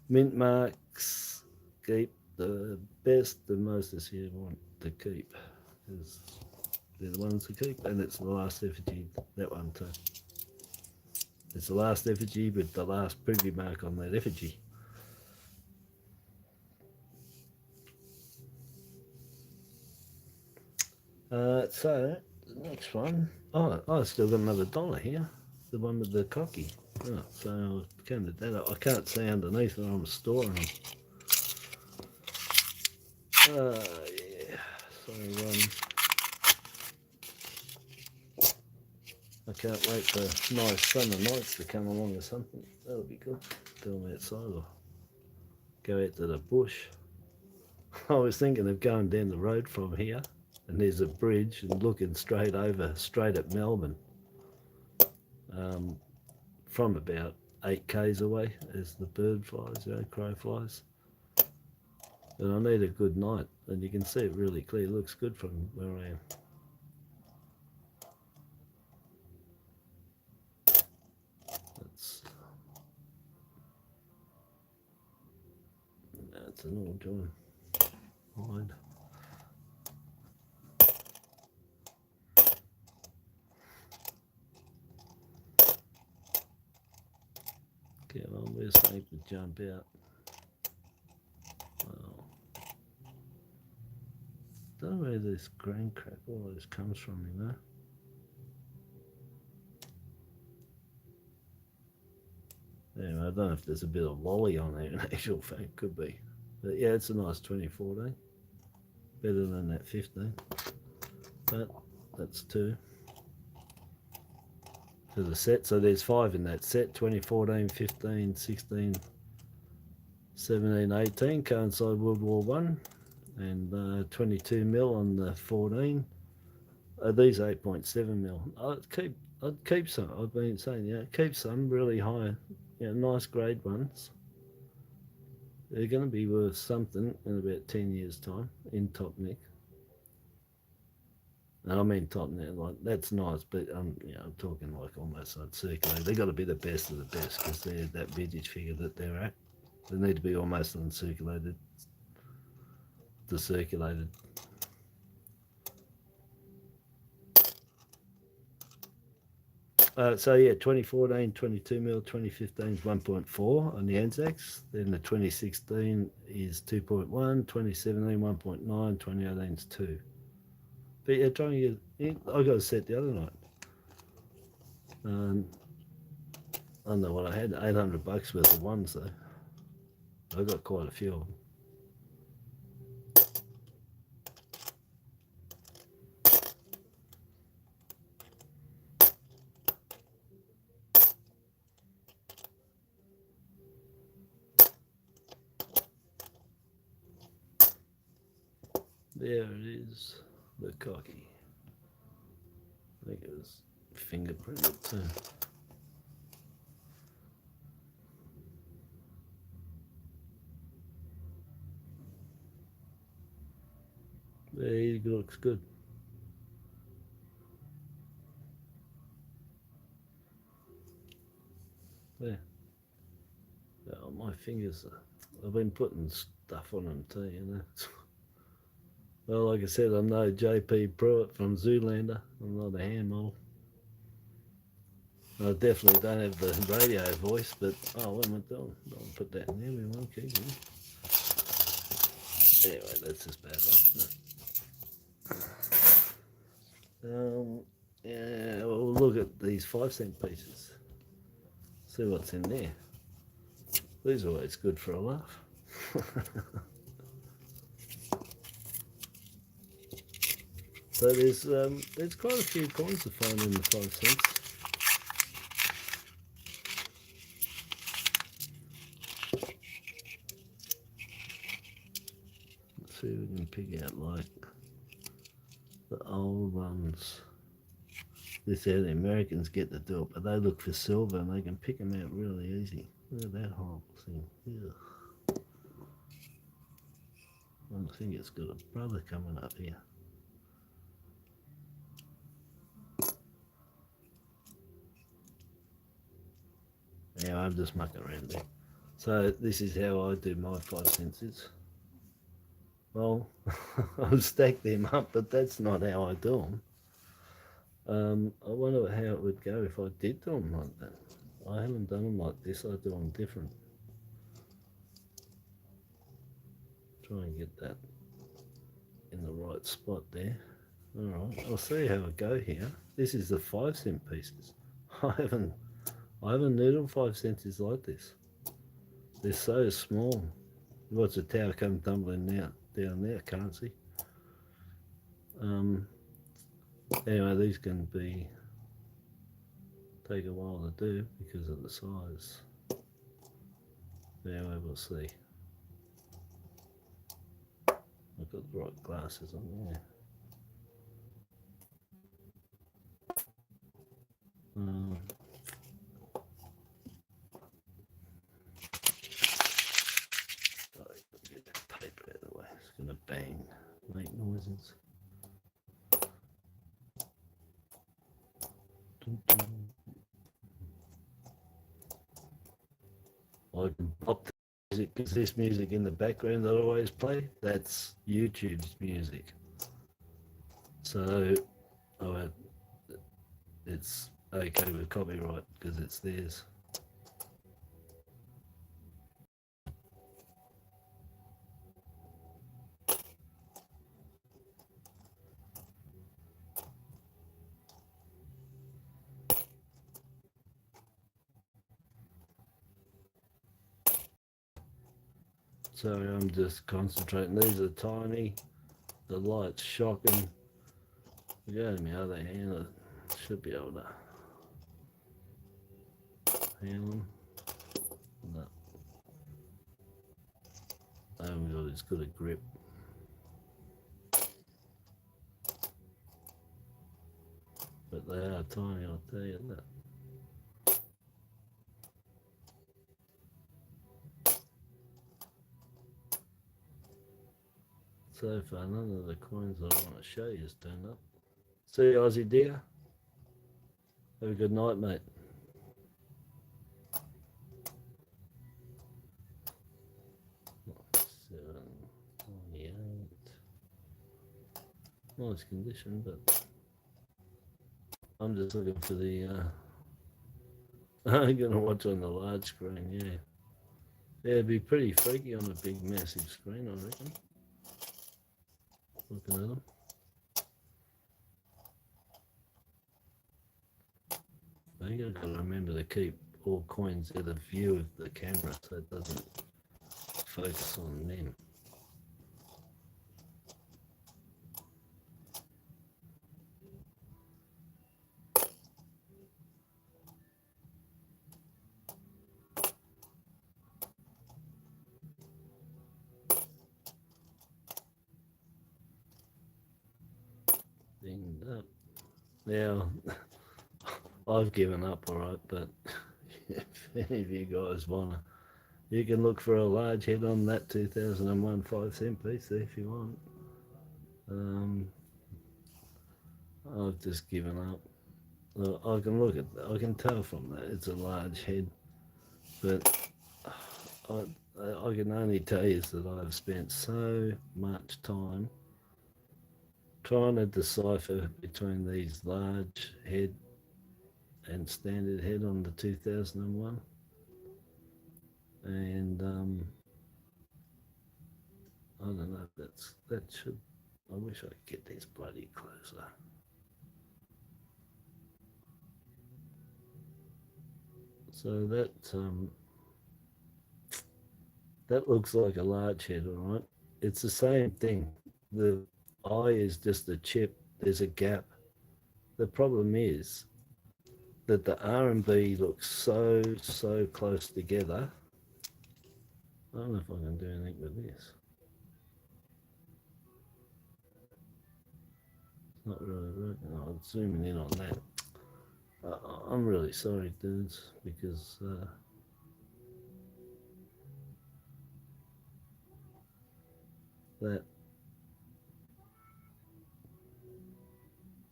Speaker 1: mint marks, keep the best, the most this year want to keep. Because they're the ones to keep, and it's the last effigy, that one too. It's the last effigy with the last privy mark on that effigy. So the next one, I still got another dollar here, the one with the cocky. Oh, so I counted that up. I can't see underneath where I'm storing them. Yeah. So I can't wait for nice summer nights to come along or something. That'll be good. Go outside or go out to the bush. I was thinking of going down the road from here, and there's a bridge, and looking straight at Melbourne, from about 8 k's away as the bird flies, crow flies. And I need a good night, and you can see it really clear. It looks good from where I am. That's an all join. Hide. Come on, where's something to jump out? Well, don't know where this green crap always comes from, you know. Anyway, I don't know if there's a bit of lolly on there in actual fact, could be. But yeah, it's a nice 2014. Better than that 15. But that's 2 for the set. So there's 5 in that set, 2014, 15, 16, 17, 18, coincide World War One, and 22 mil on the 14. These 8.7 mil. I'd keep some. I've been saying, keep some really high, nice grade ones. They're going to be worth something in about 10 years' time in top nick. And I mean top nick, like that's nice, but I'm talking like almost uncirculated. They've got to be the best of the best because they're that vintage figure that they're at. They need to be almost uncirculated, decirculated. So yeah, 2014, 22 mil, 2015 is 1.4 on the Anzacs. Then the 2016 is 2.1, 2017 1.9, 2018 is 2. But yeah, trying to get. I got a set the other night. I don't know what I had. 800 bucks worth of ones though. I got quite a few of them. There it is, the cocky. I think it was fingerprinted too. There, he looks good. There. Oh, my fingers, I've been putting stuff on them too, Well, like I said, I'm no JP Pruitt from Zoolander. I'm not a hand model. I definitely don't have the radio voice, but what am I doing? I'll put that in there. We won't keep it. Anyway, that's just bad luck. Yeah, we'll look at these 5-cent pieces. See what's in there. These are always good for a laugh. So there's quite a few coins to find in the 5 cents. Let's see if we can pick out like the old ones. This how the Americans get to do it, but they look for silver and they can pick them out really easy. Look at that whole thing. Ugh. I think it's got a brother coming up here. Yeah, I'm just mucking around there. So this is how I do my 5 cents. Well, I'll stack them up, but that's not how I do them. I wonder how it would go if I did do them like that. I haven't done them like this. I do them different. Try and get that in the right spot there. All right, I'll see how I go here. This is the 5-cent pieces. I haven't noodled 5 cents like this. They're so small. Watch the tower come tumbling down there, can't see. Anyway, these can take a while to do because of the size. Anyway, we'll see. I've got the right glasses on there. Get that paper out of the way. It's gonna bang, make noises. I can pop the music because this music in the background that I always play, that's YouTube's music. So it's okay with copyright because it's theirs. So I'm just concentrating. These are tiny. The light's shocking. Go to my other hand. I should be able to handle them. No. I haven't got as good a grip. But they are tiny, I'll tell you that. So far, none of the coins I want to show you has turned up. See you, Aussie dear. Have a good night, mate. Nice condition, but I'm just looking for the. I'm gonna watch on the large screen. Yeah, it'd be pretty freaky on a big, massive screen, I reckon. Looking at them. I think I've got to remember to keep all coins out of view of the camera so it doesn't focus on them. Up. Now, I've given up, all right, but if any of you guys want to, you can look for a large head on that 2001 5-cent piece there if you want. I've just given up. I can tell from that it's a large head, but I can only tell you that I've spent so much time trying to decipher between these large head and standard head on the 2001, and I don't know. That should. I wish I could get this bloody closer. So that looks like a large head, all right. It's the same thing. The eye is just a chip. There's a gap. The problem is that the R and B looks so close together. I don't know if I can do anything with this. It's not really working. I'm zooming in on that. I'm really sorry, dudes, because that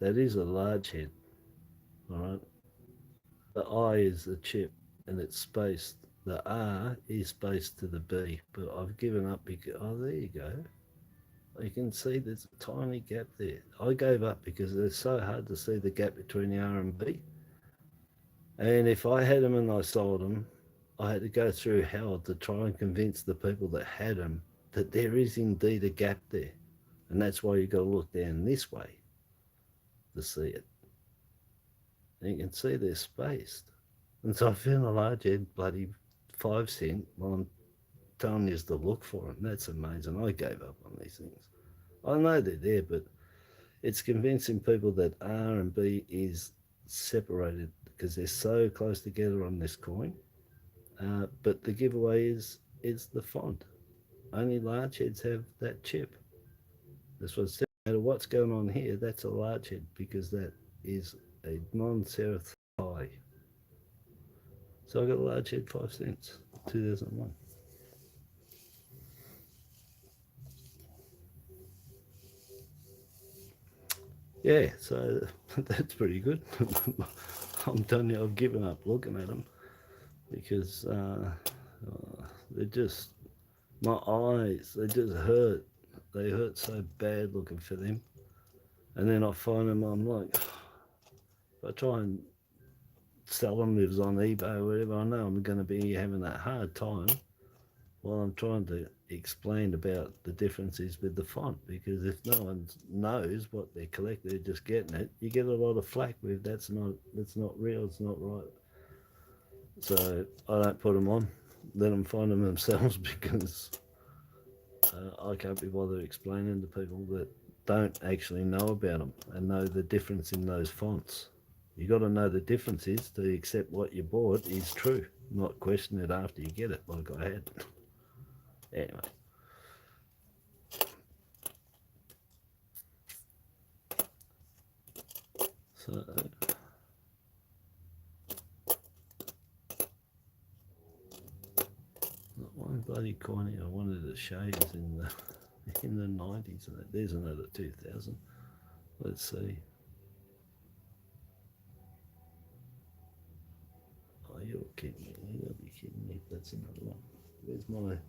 Speaker 1: that is a large head, all right. The I is the chip, and it's spaced. The R is spaced to the B, but I've given up because there you go. You can see there's a tiny gap there. I gave up because it's so hard to see the gap between the R and B. And if I had them and I sold them, I had to go through hell to try and convince the people that had them that there is indeed a gap there. And that's why you've got to look down this way to see it. And you can see they're spaced. And so I found a large head bloody 5 cent while I'm telling you to look for them. That's amazing. I gave up on these things. I know they're there, but it's convincing people that R and B is separated because they're so close together on this coin. But the giveaway is the font. Only large heads have that chip. That's what it's saying. No matter what's going on here, that's a large head because that is a non-serif high. So I got a large head 5 cents, 2001. Yeah, so that's pretty good. I'm telling you, I've given up looking at them because they're just my eyes. They just hurt. They hurt so bad looking for them. And then I find them. I'm like, if I try and sell them, if it's on eBay or whatever, I know I'm going to be having that hard time while I'm trying to explain about the differences with the font, because if no one knows what they're collecting, they're just getting it, you get a lot of flack with that's not real, it's not right. So I don't put them on, let them find them themselves because I can't be bothered explaining to people that don't actually know about them and know the difference in those fonts. You got to know the differences to accept what you bought is true, not question it after you get it like I had. Anyway. So one bloody coin here I wanted to show you in the 90s. There's another 2000. Let's see. Oh, you're kidding me. You gotta be kidding me. That's another one.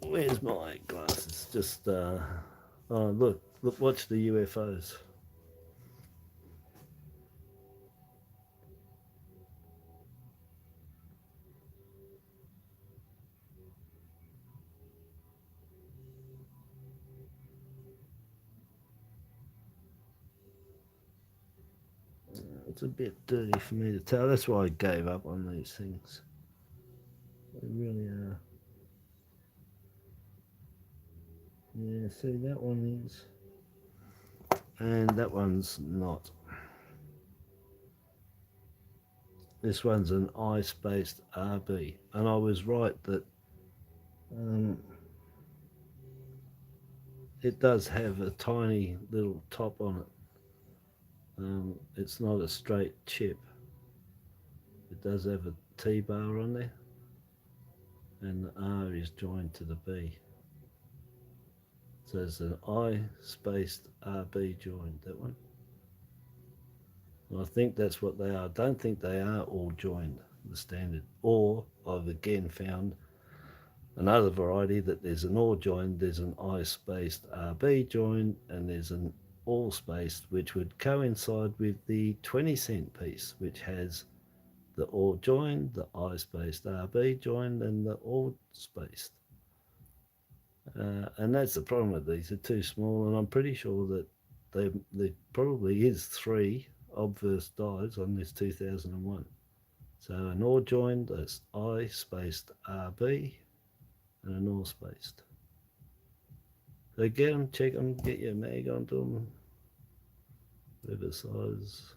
Speaker 1: Where's my glasses? Just oh look, watch the UFOs. It's a bit dirty for me to tell. That's why I gave up on these things. They really are. Yeah, see that one is, and that one's not. This one's an I-spaced RB, and I was right that um, it does have a tiny little top on it. It's not a straight chip. It does have a T-bar on there, and the R is joined to the B. So it's an I-spaced RB joined, that one. And I think that's what they are. I don't think they are all joined, the standard. Or I've again found another variety that there's an OR join, there's an I-spaced RB join, and there's an all-spaced, which would coincide with the 20-cent piece, which has the OR join, the I-spaced RB join, and the all-spaced. And that's the problem with these. They're too small, and I'm pretty sure that there probably is 3 obverse dies on this 2001. So an OR join, that's I-spaced RB, and an all-spaced. So get them, check them, get your mag onto them. Whatever size.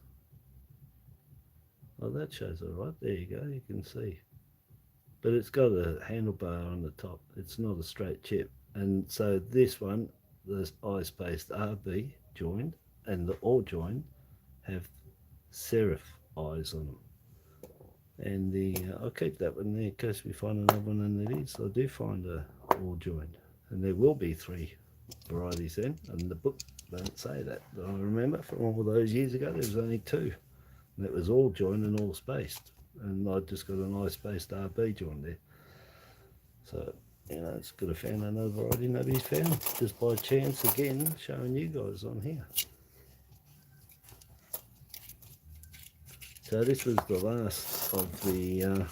Speaker 1: Oh, that shows all right. There you go. You can see. But it's got a handlebar on the top. It's not a straight chip. And so this one, this I-spaced RB joined and the OR join have serif eyes on them. And I'll keep that one there in case we find another one, and it is. I do find a OR join. And there will be 3 varieties then, and the book don't say that. But I remember from all those years ago, there was only 2. And it was all joined and all spaced. And I just got an I-spaced RB joined there. So, it's good to found another variety nobody's found. Just by chance, again, showing you guys on here. So this was the last of the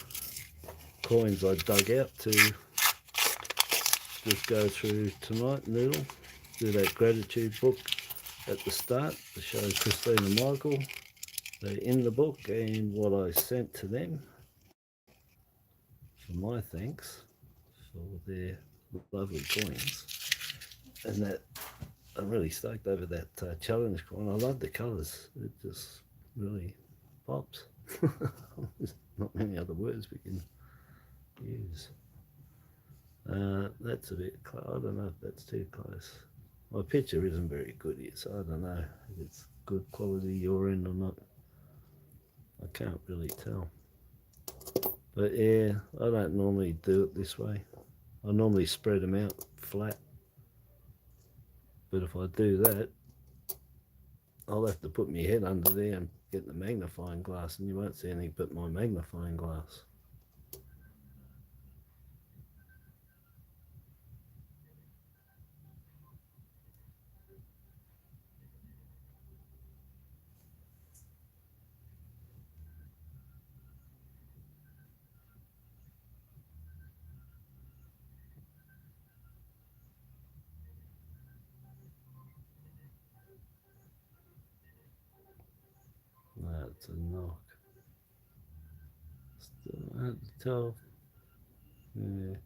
Speaker 1: coins I dug out to just go through tonight, Noodle. Do that gratitude book at the start to show Christine and Michael. They're in the book, and what I sent to them for my thanks for their lovely coins. And that I'm really stoked over that challenge coin. I love the colours. It just really pops. There's not many other words we can use. That's a bit close. I don't know if that's too close. My picture isn't very good here, so I don't know if it's good quality your end or not. I can't really tell. But yeah, I don't normally do it this way. I normally spread them out flat. But if I do that, I'll have to put my head under there and get the magnifying glass, and you won't see anything but my magnifying glass. That's a knock. Still hard to tell. Yeah.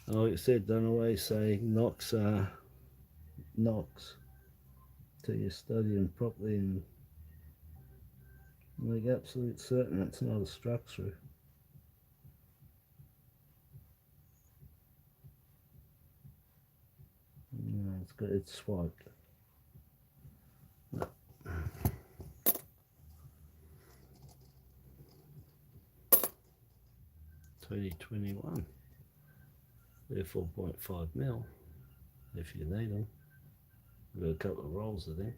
Speaker 1: Like I said, don't always say knocks are knocks till you study them properly and make absolute certain it's not a struck through. No, it's good. It's swiped. No. 2021. They're 4.5 mil if you need them. We've got a couple of rolls of them.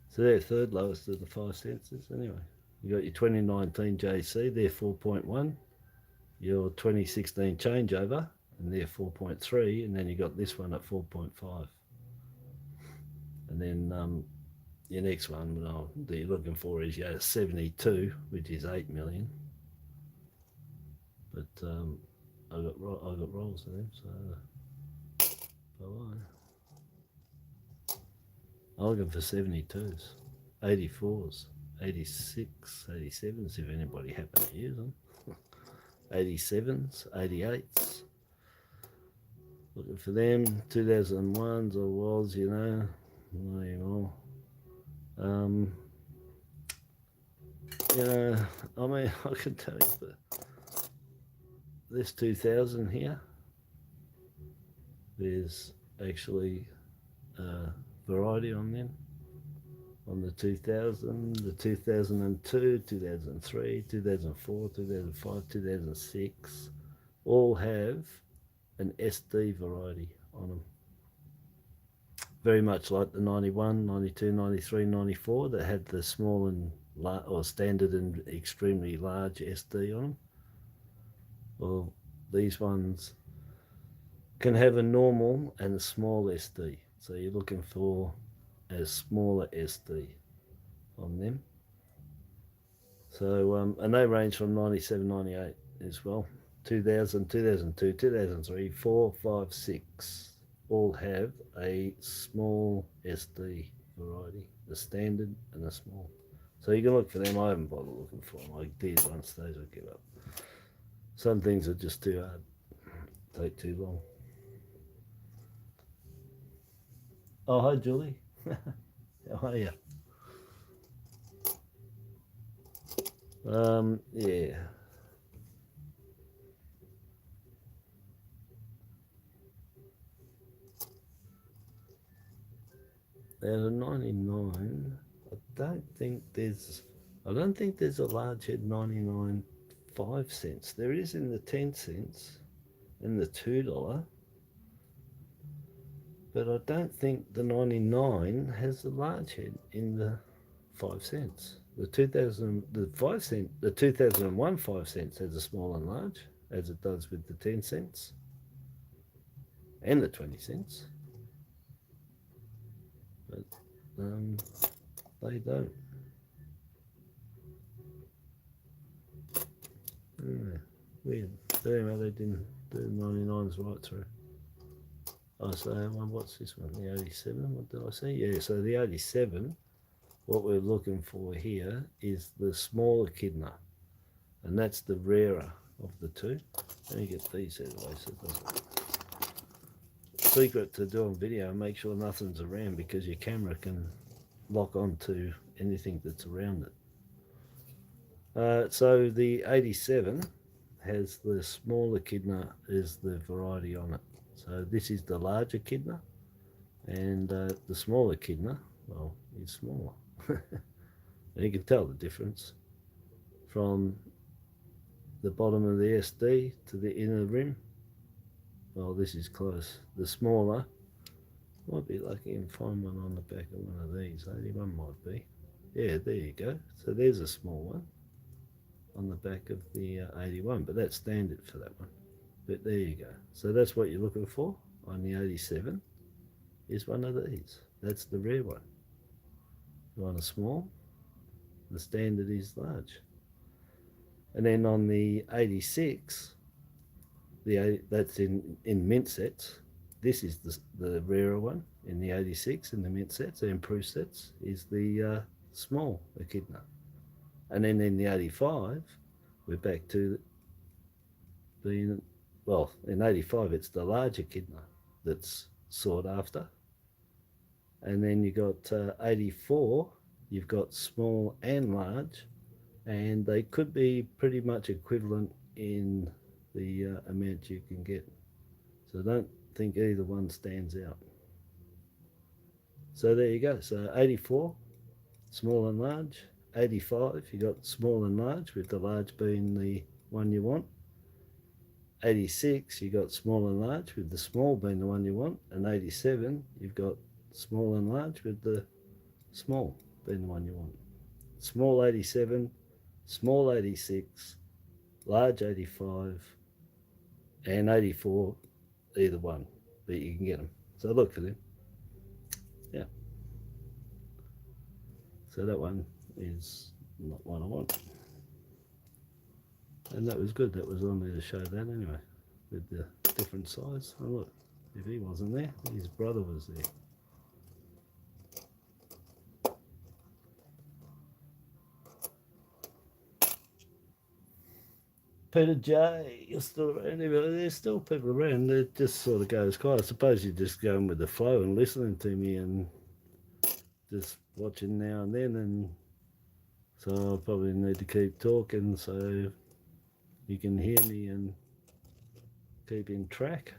Speaker 1: So they're third lowest of the 5 senses anyway. You got your 2019 JC, they're 4.1. Your 2016 changeover, and they're 4.3, and then you got this one at 4.5. And then your next one that you're looking for is your 72, which is 8 million. But I got rolls of them, so bye-bye. I'm looking for 72s, 84s, 86, 87s if anybody happen to use them. 87s, 88s. Looking for them. 2001s I was, not anymore. I mean, I can tell you, but this 2000 here, there's actually a variety on them. On the 2000, the 2002, 2003, 2004, 2005, 2006, all have an SD variety on them. Very much like the 91, 92, 93, 94 that had the small and or standard and extremely large SD on them. Well, these ones can have a normal and a small SD. So you're looking for a smaller SD on them. So, and they range from 97, 98 as well. 2000, 2002, 2003, 4, 5, 6 all have a small SD variety, a standard and a small. So you can look for them. I haven't bothered looking for them. I did once, those I give up. Some things are just too hard, take too long. Oh, hi, Julie. How are you? Yeah. Out of 99, I don't think there's a large head 99 5 cents. There is in the 10 cents and the $2, but I don't think the 99 has a large head in the 5 cents. The 2000, the 5 cent, the 2001 5 cents has a small and large, as it does with the 10 cents and the 20 cents, but they don't. Yeah, weird. But anyway, they didn't do 99s right through. Oh, so what's this one? The 87? What did I say? Yeah, so the 87, what we're looking for here is the smaller kidney, and that's the rarer of the two. Let me get these out of the way so it doesn't. Secret to doing video, make sure nothing's around because your camera can lock onto anything that's around it. So the 87 has the smaller kidney is the variety on it. So this is the larger kidney, and the smaller kidney, well, is smaller. And you can tell the difference from the bottom of the SD to the inner rim. Well, this is close. The smaller, might be lucky and find one on the back of one of these. 81 might be. Yeah, there you go. So there's a small one on the back of the 81, but that's standard for that one. But there you go. So that's what you're looking for on the 87 is one of these. That's the rare one. You want a small, the standard is large. And then on the 86, that's in mint sets. This is the rarer one in the 86 in the mint sets, the improved sets, is the small echidna. And then in the 85, we're back to being, well, in 85, it's the large echidna that's sought after. And then you got 84, you've got small and large, and they could be pretty much equivalent in the amount you can get. So don't think either one stands out. So there you go. So 84, small and large. 85, you got small and large, with the large being the one you want. 86, you got small and large, with the small being the one you want. And 87, you've got small and large, with the small being the one you want. Small 87, small 86, large 85, and 84, either one, but you can get them. So look for them. Yeah. So that one is not one I want. And that was good. That was on there to show that anyway, with the different size. Oh look, if he wasn't there, his brother was there. Peter J, you're still around here, but there's still people around. It just sort of goes quiet. I suppose you're just going with the flow and listening to me and just watching now and then, and so I probably need to keep talking so you can hear me and keep in track.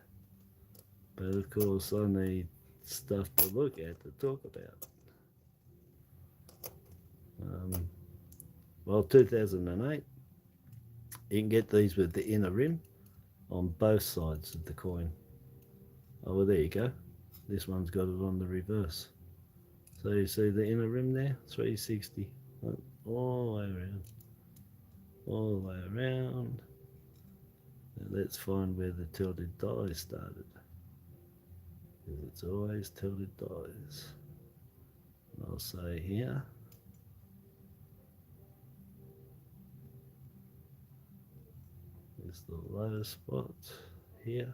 Speaker 1: But of course, I need stuff to look at to talk about. Well, 2008, you can get these with the inner rim on both sides of the coin. Oh, well, there you go. This one's got it on the reverse. So you see the inner rim there, 360, all the way around, all the way around. Now let's find where the tilted die started. because it's always tilted dies. And I'll say here, is the low spot here.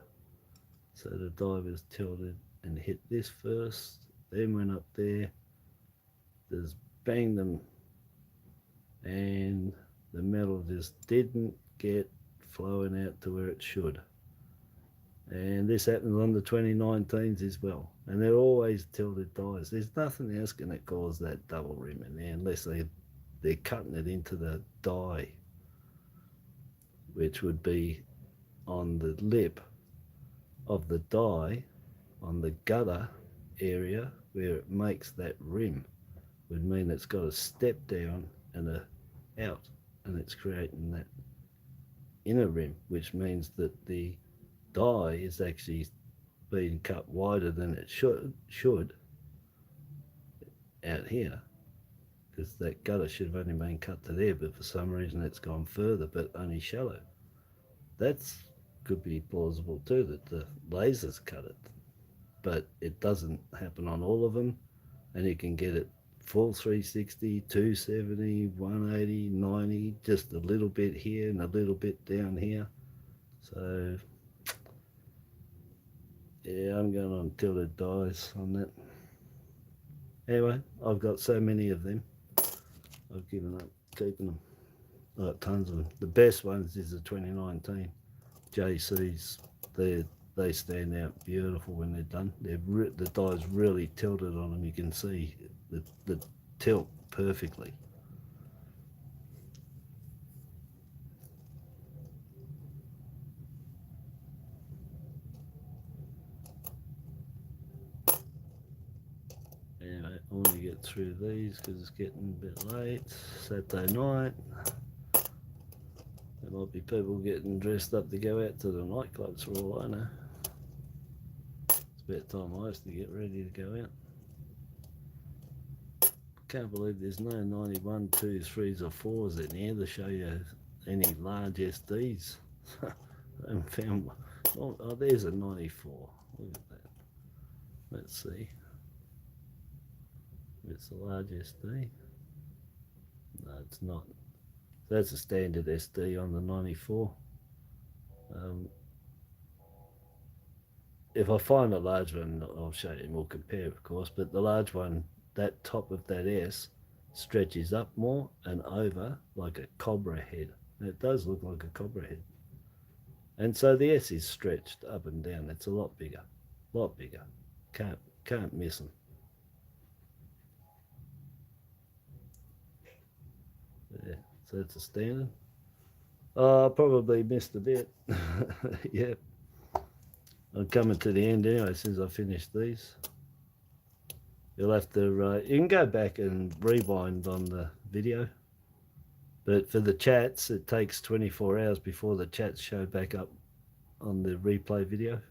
Speaker 1: So the die was tilted and hit this first, then went up there, just banged them, and the metal just didn't get flowing out to where it should. And this happens on the 2019s as well. And they're always tilted dies. There's nothing else going to cause that double rim in there unless they're cutting it into the die, which would be on the lip of the die, on the gutter area where it makes that rim, would mean it's got a step down and a out, and it's creating that inner rim, which means that the die is actually being cut wider than it should out here, because that gutter should have only been cut to there, but for some reason it's gone further, but only shallow. That's could be plausible too, that the lasers cut it, but it doesn't happen on all of them, and you can get it full 360, 270, 180, 90, just a little bit here and a little bit down here. So yeah, I'm going on tilted dies on that. Anyway, I've got so many of them, I've given up keeping them. I've got tons of them. The best ones is the 2019 JCs. They stand out beautiful when they're done. The die's really tilted on them. You can see the tilt perfectly. Anyway, I want to get through these because it's getting a bit late. Saturday night. There might be people getting dressed up to go out to the nightclubs for all I know. It's about time I used to get ready to go out. Can't believe there's no 91, 2s, 3s or 4s in here to show you any large SDs. I haven't found one. Oh, there's a 94. Look at that. Let's see. It's a large SD. No, it's not. That's a standard SD on the 94. If I find a large one, I'll show you and we'll compare, of course, but the large one, that top of that S stretches up more and over like a cobra head. And it does look like a cobra head. And so the S is stretched up and down. It's a lot bigger, lot bigger. Can't miss them. Yeah, so that's a standard. I probably missed a bit. Yeah. I'm coming to the end anyway since I finished these. You'll have to, you can go back and rewind on the video. But for the chats, it takes 24 hours before the chats show back up on the replay video.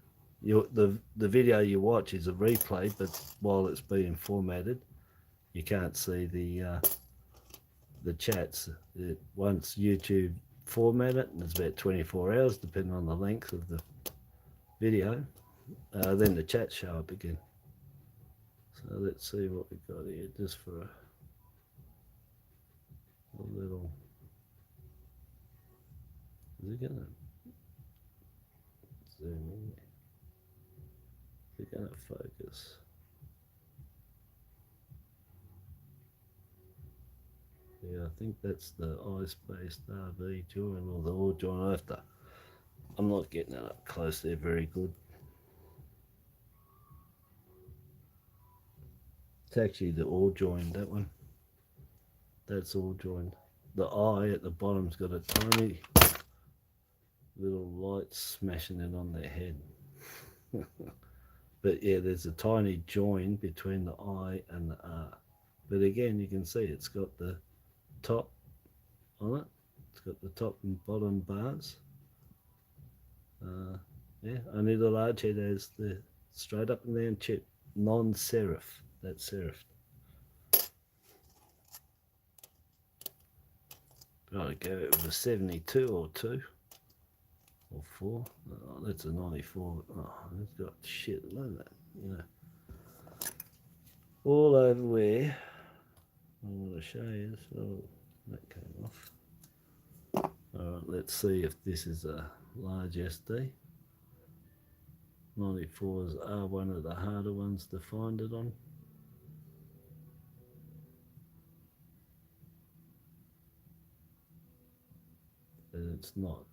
Speaker 1: The video you watch is a replay, but while it's being formatted, you can't see the chats. Once YouTube format it, and it's about 24 hours, depending on the length of the video, then the chats show up again. So let's see what we've got here, just for a little. Is it gonna zoom in? Is it gonna focus? Yeah, I think that's the I-spaced RV join, or the all join after. I'm not getting it up close there very good. It's actually the all joined, that one. That's all joined. The eye at the bottom's got a tiny little light smashing it on their head. But yeah, there's a tiny join between the I and the R. But again, you can see it's got the top on it. It's got the top and bottom bars. Yeah, only the large head has the straight up and down chip, non-serif. That's serifed. Gotta go with a 72 or 2 or 4. Oh, that's a 94. Oh, it's got shit. Look at that. you know, all over where I want to show you. So that came off. Alright, let's see if this is a large SD. 94s are one of the harder ones to find it on. But it's not.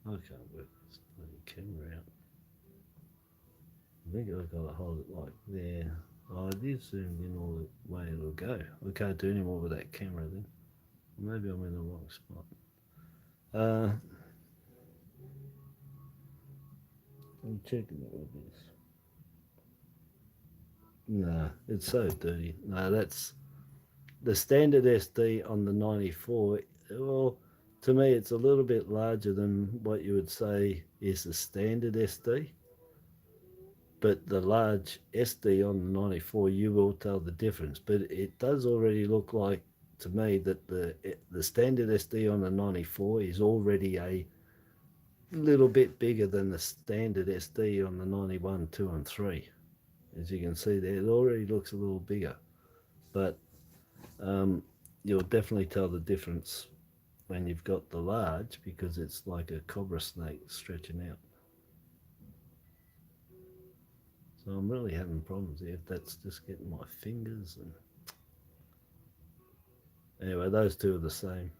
Speaker 1: I can't work this bloody camera out. I think I've got to hold it like there. Oh, it is zoomed in all the way it'll go. I can't do any more with that camera then. Maybe I'm in the wrong spot. I'm checking it with this. No, it's so dirty. No, that's the standard SD on the 94. Well, to me, it's a little bit larger than what you would say is the standard SD. But the large SD on the 94, you will tell the difference. But it does already look like to me that the standard SD on the 94 is already a little bit bigger than the standard SD on the 91, 2 and 3. As you can see there, it already looks a little bigger. But you'll definitely tell the difference when you've got the large, because it's like a cobra snake stretching out. So I'm really having problems here. That's just getting my fingers. And anyway, those two are the same.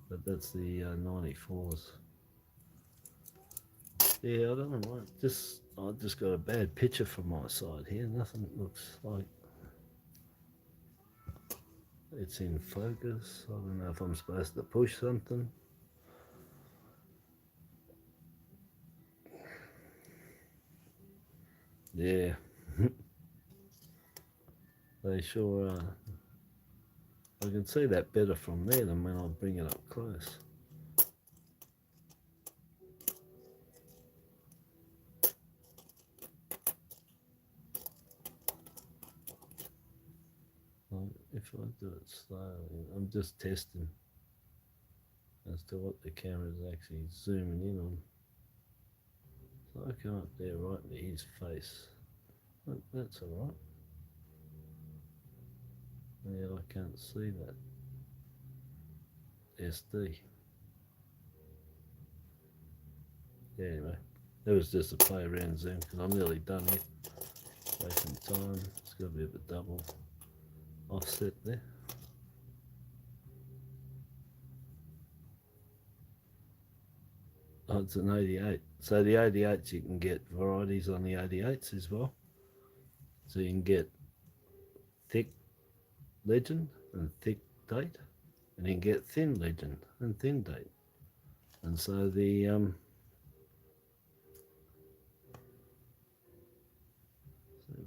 Speaker 1: But that's the 94s. Yeah, I don't know why. I just got a bad picture from my side here. Nothing looks like it's in focus. I don't know if I'm supposed to push something. Yeah. They sure are. I can see that better from there than when I bring it up close. If I do it slowly, I'm just testing as to what the camera is actually zooming in on. So I come up there right into his face. That's alright. Yeah, I can't see that SD. Yeah, anyway, that was just a play around zoom because I'm nearly done here. Wasting time. It's got a bit of a double offset there. Oh, it's an 88. So the 88s, you can get varieties on the 88s as well. So you can get thick legend and thick date, and you can get thin legend and thin date. And so the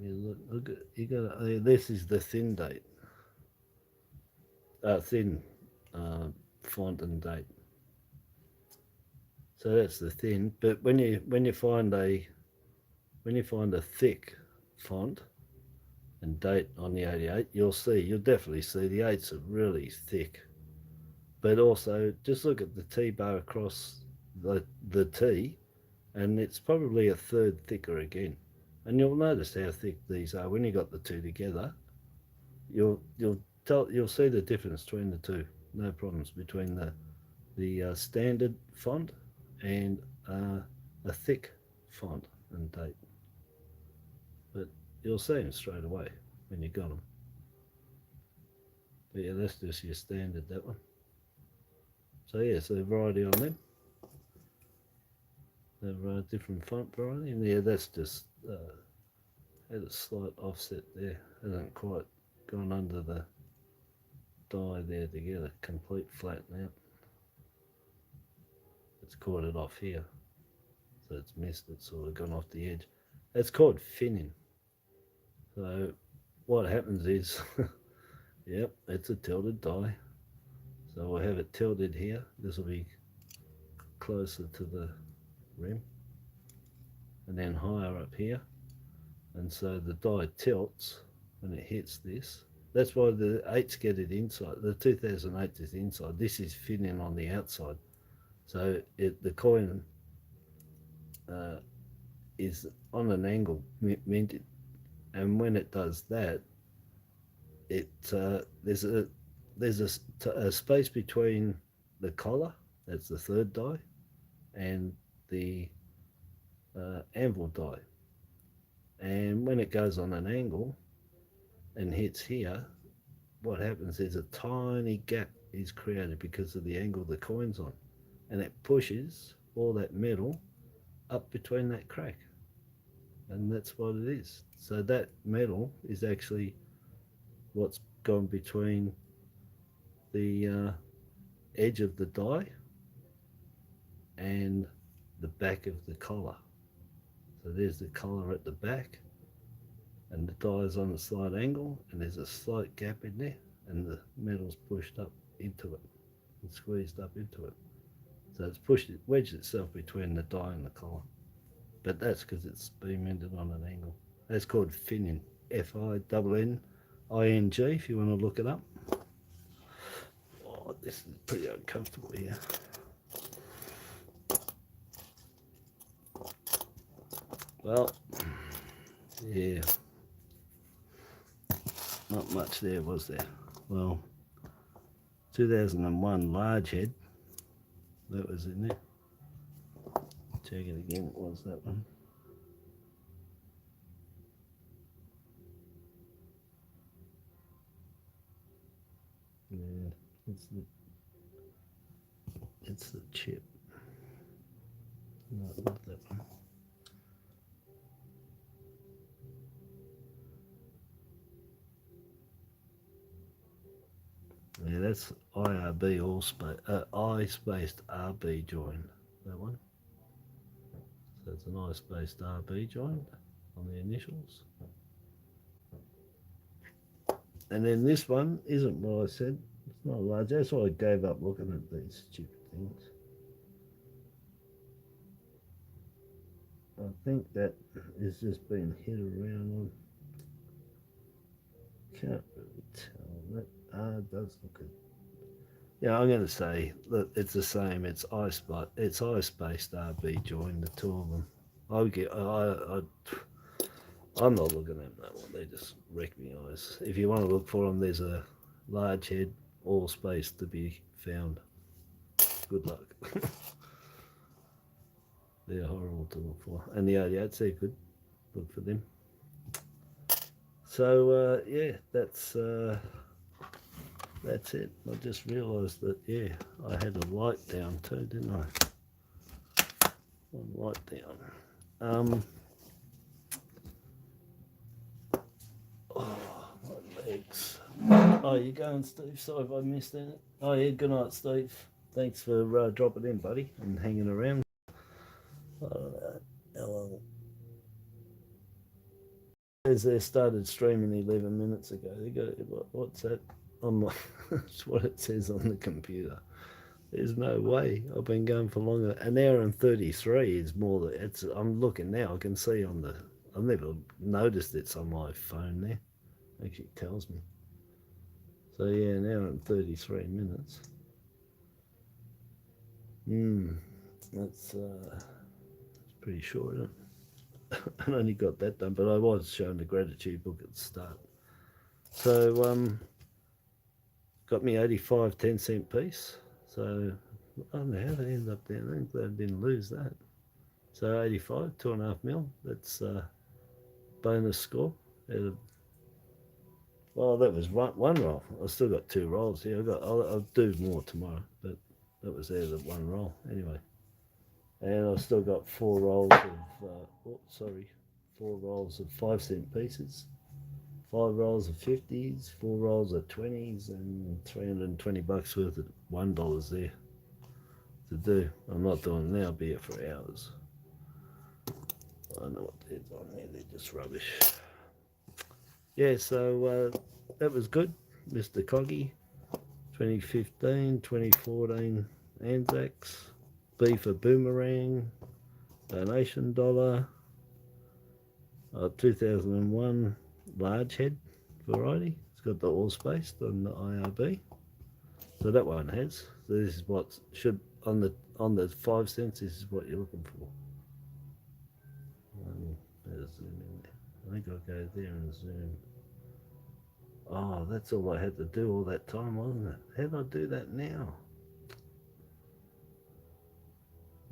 Speaker 1: look at, you got this is the thin date, thin font and date. So that's the thin. But when you find a thick font and date on the 88, you'll definitely see the 8s are really thick. But also just look at the T bar across the T, and it's probably a third thicker again. And you'll notice how thick these are when you got the two together. You'll see the difference between the two. No problems between the standard font and a thick font and date. But you'll see them straight away when you got them. But yeah, that's just your standard, that one. So yeah, so variety on them. They're different font variety, and yeah, that's just had a slight offset there. Hasn't quite gone under the die there to get a complete flatten out. It's caught it off here, so it's missed it, sort of gone off the edge. That's called finning. So what happens is, yep, it's a tilted die. So we'll have it tilted here. This will be closer to the rim, and then higher up here. And so the die tilts when it hits this. That's why the 8s get it inside. The 2008 is inside. This is finning on the outside. So the coin is on an angle minted, and when it does that, it there's a space between the collar, that's the third die, and the anvil die. And when it goes on an angle and hits here, what happens is a tiny gap is created because of the angle the coin's on, and it pushes all that metal up between that crack, and that's what it is. So that metal is actually what's gone between the edge of the die and the back of the collar. So there's the collar at the back, and the die is on a slight angle, and there's a slight gap in there, and the metal's pushed up into it and squeezed up into it. So it's wedged itself between the die and the collar. But that's because it's been minted on an angle. That's called finning. Finning, if you want to look it up. Oh, this is pretty uncomfortable here. Well, yeah, not much there, was there? Well, 2001 large head, that was in there. Check it again, what was that one? Yeah, it's the chip. No, not that one. Yeah, that's IRB I spaced RB join, that one. So it's an I spaced RB join on the initials. And then this one isn't what I said. It's not large. That's why I gave up looking at these stupid things. I think that is just being hit around on. Can't really tell. That does look good. Yeah, I'm going to say that it's the same. It's I spaced RB join, the two of them. I'm not looking at that one. They just wreck me eyes. If you want to look for them, there's a large head, all space to be found. Good luck. They're horrible to look for. And the 88s, they're good. Look for them. So yeah, that's it. I just realised that, yeah, I had a light down too, didn't I? One light down. Oh, my legs. Oh, you going, Steve? Sorry if I missed that. Oh, yeah, good night, Steve. Thanks for dropping in, buddy, and hanging around. I don't know how long. They started streaming 11 minutes ago. They go, what's that? That's what it says on the computer. There's no way. I've been going for longer. An hour and 33 is more than it's. I'm looking now. I can see on the. I've never noticed it's on my phone there. Actually, it tells me. So yeah, an hour and 33 minutes. That's pretty short, isn't it? I only got that done, but I was showing the gratitude book at the start. So got me 85 10-cent piece. So I don't know how they ended up there. I'm glad I didn't lose that. So 85, 2.5 mil. That's bonus score. Well, that was one roll. I still got 2 rolls here. I'll do more tomorrow, but that was there, the 1 roll anyway. And I've still got 4 rolls of 4 rolls of 5-cent pieces, 5 rolls of 50s, 4 rolls of 20s, and 320 bucks worth of $1 there to do. I'm not doing it now, be it for hours. I don't know what they're on there, they're just rubbish. Yeah, so that was good, Mr. Coggy. 2015, 2014 Anzacs, B for Boomerang, donation dollar, 2001 large head variety. It's got the all spaced on the IRB. So that one has. So this is what should on the 5 cents. This is what you're looking for. better zoom in there. I think I'll go there and zoom. Oh, that's all I had to do all that time, wasn't it? How do I do that now?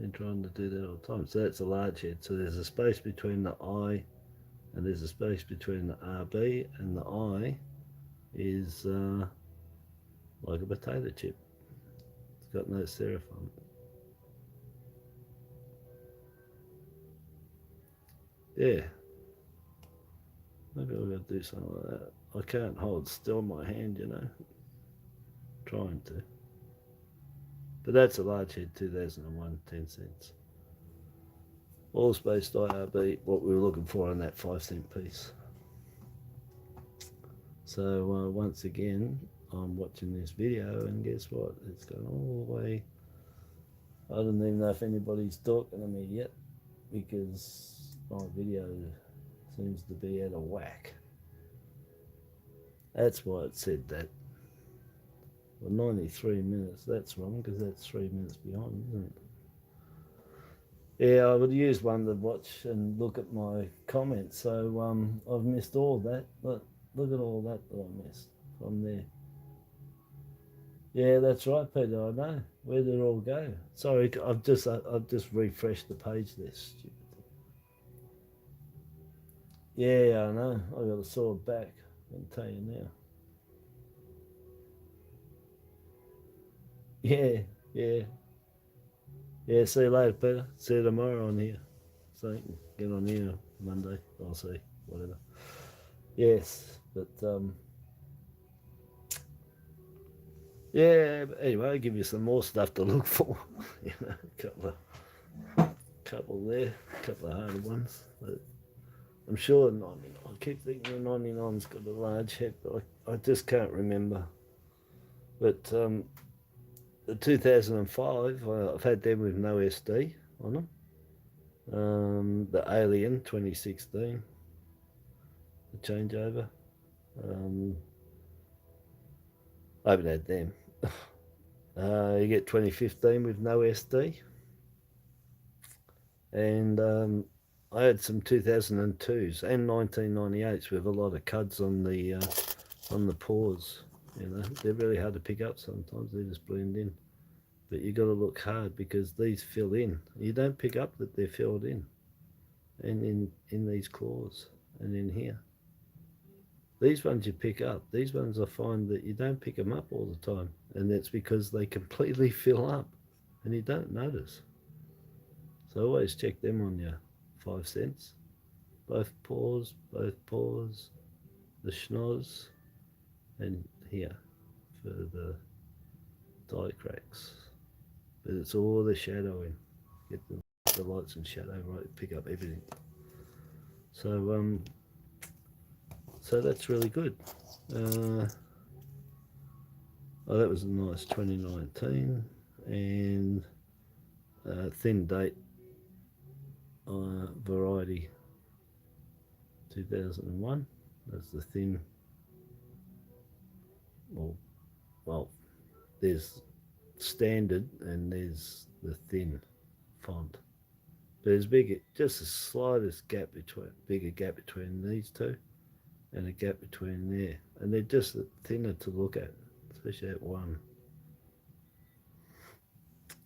Speaker 1: Been trying to do that all the time. So that's a large head. So there's a space between the I and there's a space between the RB, and the I is like a potato chip. It's got no serif on it. Yeah. Maybe I'll go do something like that. I can't hold still my hand, you know. Trying to. But that's a large head, 2001, 10 cents. All spaced IRB, what we were looking for on that 5-cent piece. So once again, I'm watching this video, and guess what? It's gone all the way. I don't even know if anybody's talking to me yet, because my video seems to be out of whack. That's why it said that. Well, 93 minutes, that's wrong, because that's 3 minutes behind, isn't it? Yeah, I would use one to watch and look at my comments. So I've missed all that. Look at all that I missed from there. Yeah, that's right, Peter. I know. Where did it all go? Sorry, I've just refreshed the page there. Stupid. Yeah, I know. I got a sore back. I can tell you now. Yeah, yeah. Yeah, see you later, Peter. See you tomorrow on here. So you can get on here Monday. I'll see. Whatever. Yes, but yeah, but anyway, I'll give you some more stuff to look for. You know, couple there, a couple of harder ones. But I'm sure 99. I keep thinking the 99's got a large head, but I just can't remember. But the 2005, I've had them with no SD on them. The Alien 2016, the changeover. I haven't had them. You get 2015 with no SD. And I had some 2002s and 1998s with a lot of cuds on the paws. You know, they're really hard to pick up sometimes. They just blend in. But you got to look hard, because these fill in. You don't pick up that they're filled in. And in these claws and in here. These ones you pick up. These ones I find that you don't pick them up all the time. And that's because they completely fill up and you don't notice. So always check them on your 5 cents. Both paws, the schnoz, and here for the die cracks. But it's all the shadowing. Get the lights and shadow right, pick up everything. So so that's really good. Oh, that was a nice 2019, and thin date variety 2001. That's the thin. Well, there's standard and there's the thin font. But there's just the slightest gap bigger gap between these two, and a gap between there, and they're just thinner to look at, especially that one.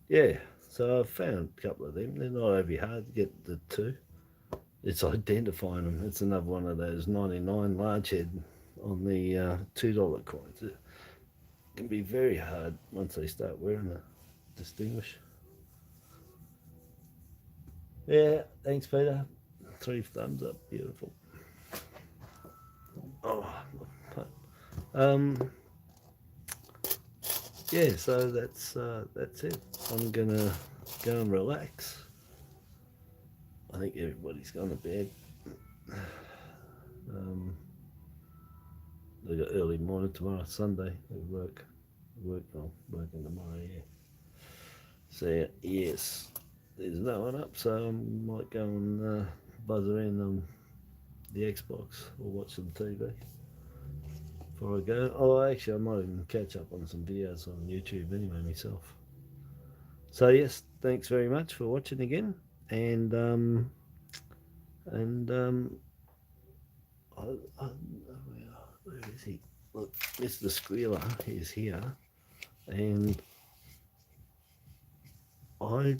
Speaker 1: Yeah, so I've found a couple of them. They're not overly hard to get the two. It's identifying them. It's another one of those 99 large head on the $2 coins. It can be very hard once they start wearing the distinguish. Yeah, thanks, Peter. 3 thumbs up. Beautiful. Oh, yeah, so that's it. I'm gonna go and relax. I think everybody's gone to bed. They got early morning tomorrow, Sunday. They working tomorrow. Yeah. So yes, there's no one up, so I might go and buzz around on the Xbox or watch some TV before I go. Oh, actually, I might even catch up on some videos on YouTube anyway myself. So yes, thanks very much for watching again, and And where is he? Look, Mr. Squealer is here, and I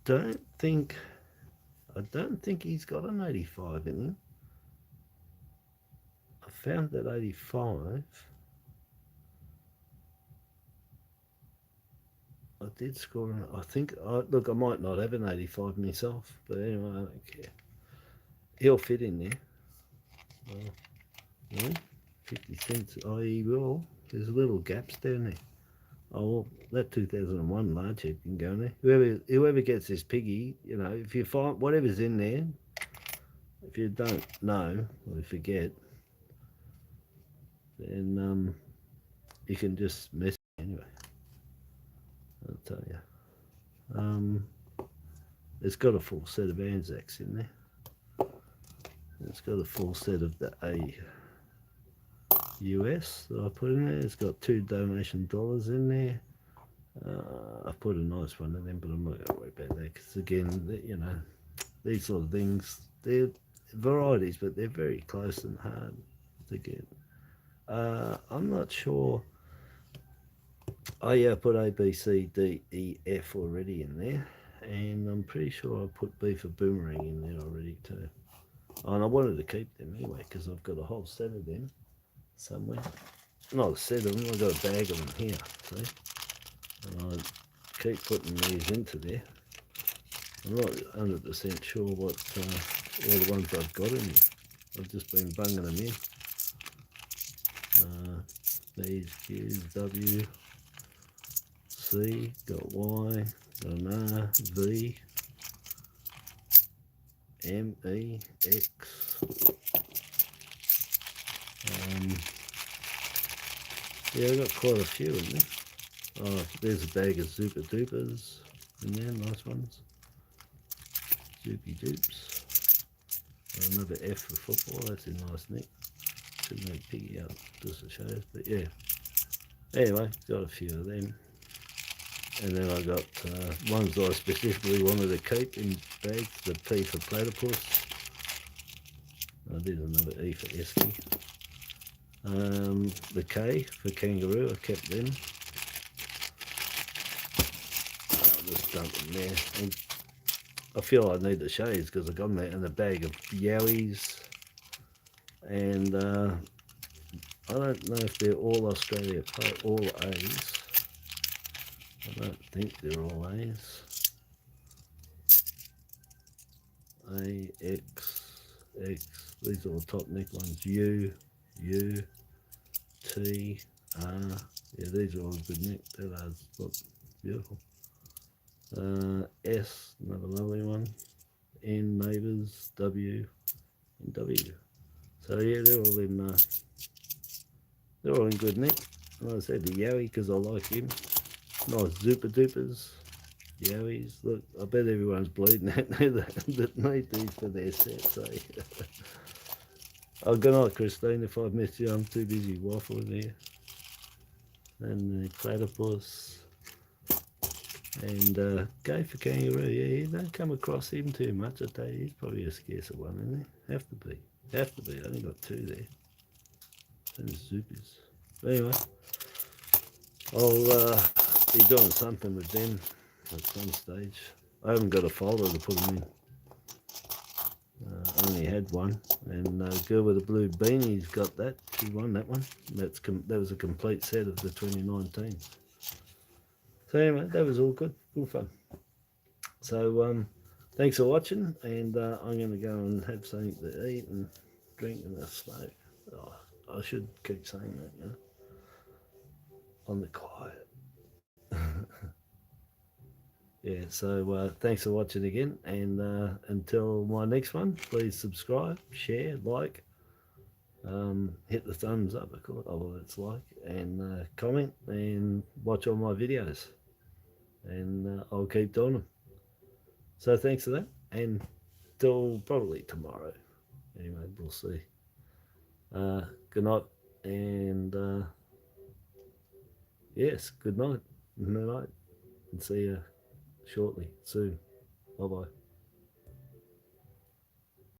Speaker 1: don't think he's got an 85 in him. I found that 85. I did score. I think. Look, I might not have an 85 myself, but anyway, I don't care. He'll fit in there. No, 50 cents. He will. There's little gaps down there. Oh, well, that 2001 large head can go in there. Whoever gets this piggy, you know, if you find whatever's in there, if you don't know or you forget, then you can just mess anyway. I'll tell you. It's got a full set of Anzacs in there. It's got a full set of the US that I put in there. It's got 2 donation dollars in there. I put a nice one in them, but I'm not going to worry about that because, again, you know, these sort of things, they're varieties, but they're very close and hard to get. I'm not sure. Oh yeah, I put A, B, C, D, E, F already in there, and I'm pretty sure I put B for boomerang in there already too. Oh, and I wanted to keep them anyway because I've got a whole set of them somewhere. Not a set of them, I've got a bag of them here, see? And I keep putting these into there. I'm not 100% sure what all the ones I've got in here. I've just been bunging them in. These Q's, W, C, got Y, got an R, V, M, E, X. Yeah, I've got quite a few in there. Oh, there's a bag of Super Dupers in there, nice ones. Zoopy Dupes. Another F for football, that's a nice nick. Shouldn't make piggy up just to show us, but yeah. Anyway, got a few of them. And then I got ones that I specifically wanted to keep in bags, the P for platypus. I did another E for esky. The K for kangaroo, I kept them. I'll just dump them there. And I feel I need the shades because I got them there, and a bag of yowies. And I don't know if they're all Australia, all A's. I don't think they're all A's. A, X, X. These are all top neck ones. U, T, R. Yeah, these are all good neck. That look beautiful. S, another lovely one. N, neighbours. W, and W. So yeah, they're all in good nick. Like I said, the Yowie because I like him. Nice Zuper Dupers. Yowies. Look, I bet everyone's bleeding out there that need these for their sets. Eh? Oh, good night, Christine. If I've missed you, I'm too busy waffling here. And the platypus. And go for kangaroo. Yeah, you don't come across him too much. I tell you, he's probably a scarcer one, isn't he? Have to be. Have to be. I only got 2 there. And Zoopers. But anyway, I'll be doing something with them at some stage. I haven't got a folder to put them in. I only had one, and girl with the blue beanie's got that. She won that one. That was a complete set of the 2019. So anyway, that was all good, good fun. So thanks for watching, and I'm going to go and have something to eat and drink and a smoke. Oh, I should keep saying that, you know, on the quiet. Yeah, so thanks for watching again, and until my next one, please subscribe, share, like, hit the thumbs up, I call it, oh, it's like, and comment, and watch all my videos, and I'll keep doing them. So thanks for that, and till probably tomorrow. Anyway, we'll see. Good night, and yes, good night, and see you shortly, soon. Bye-bye.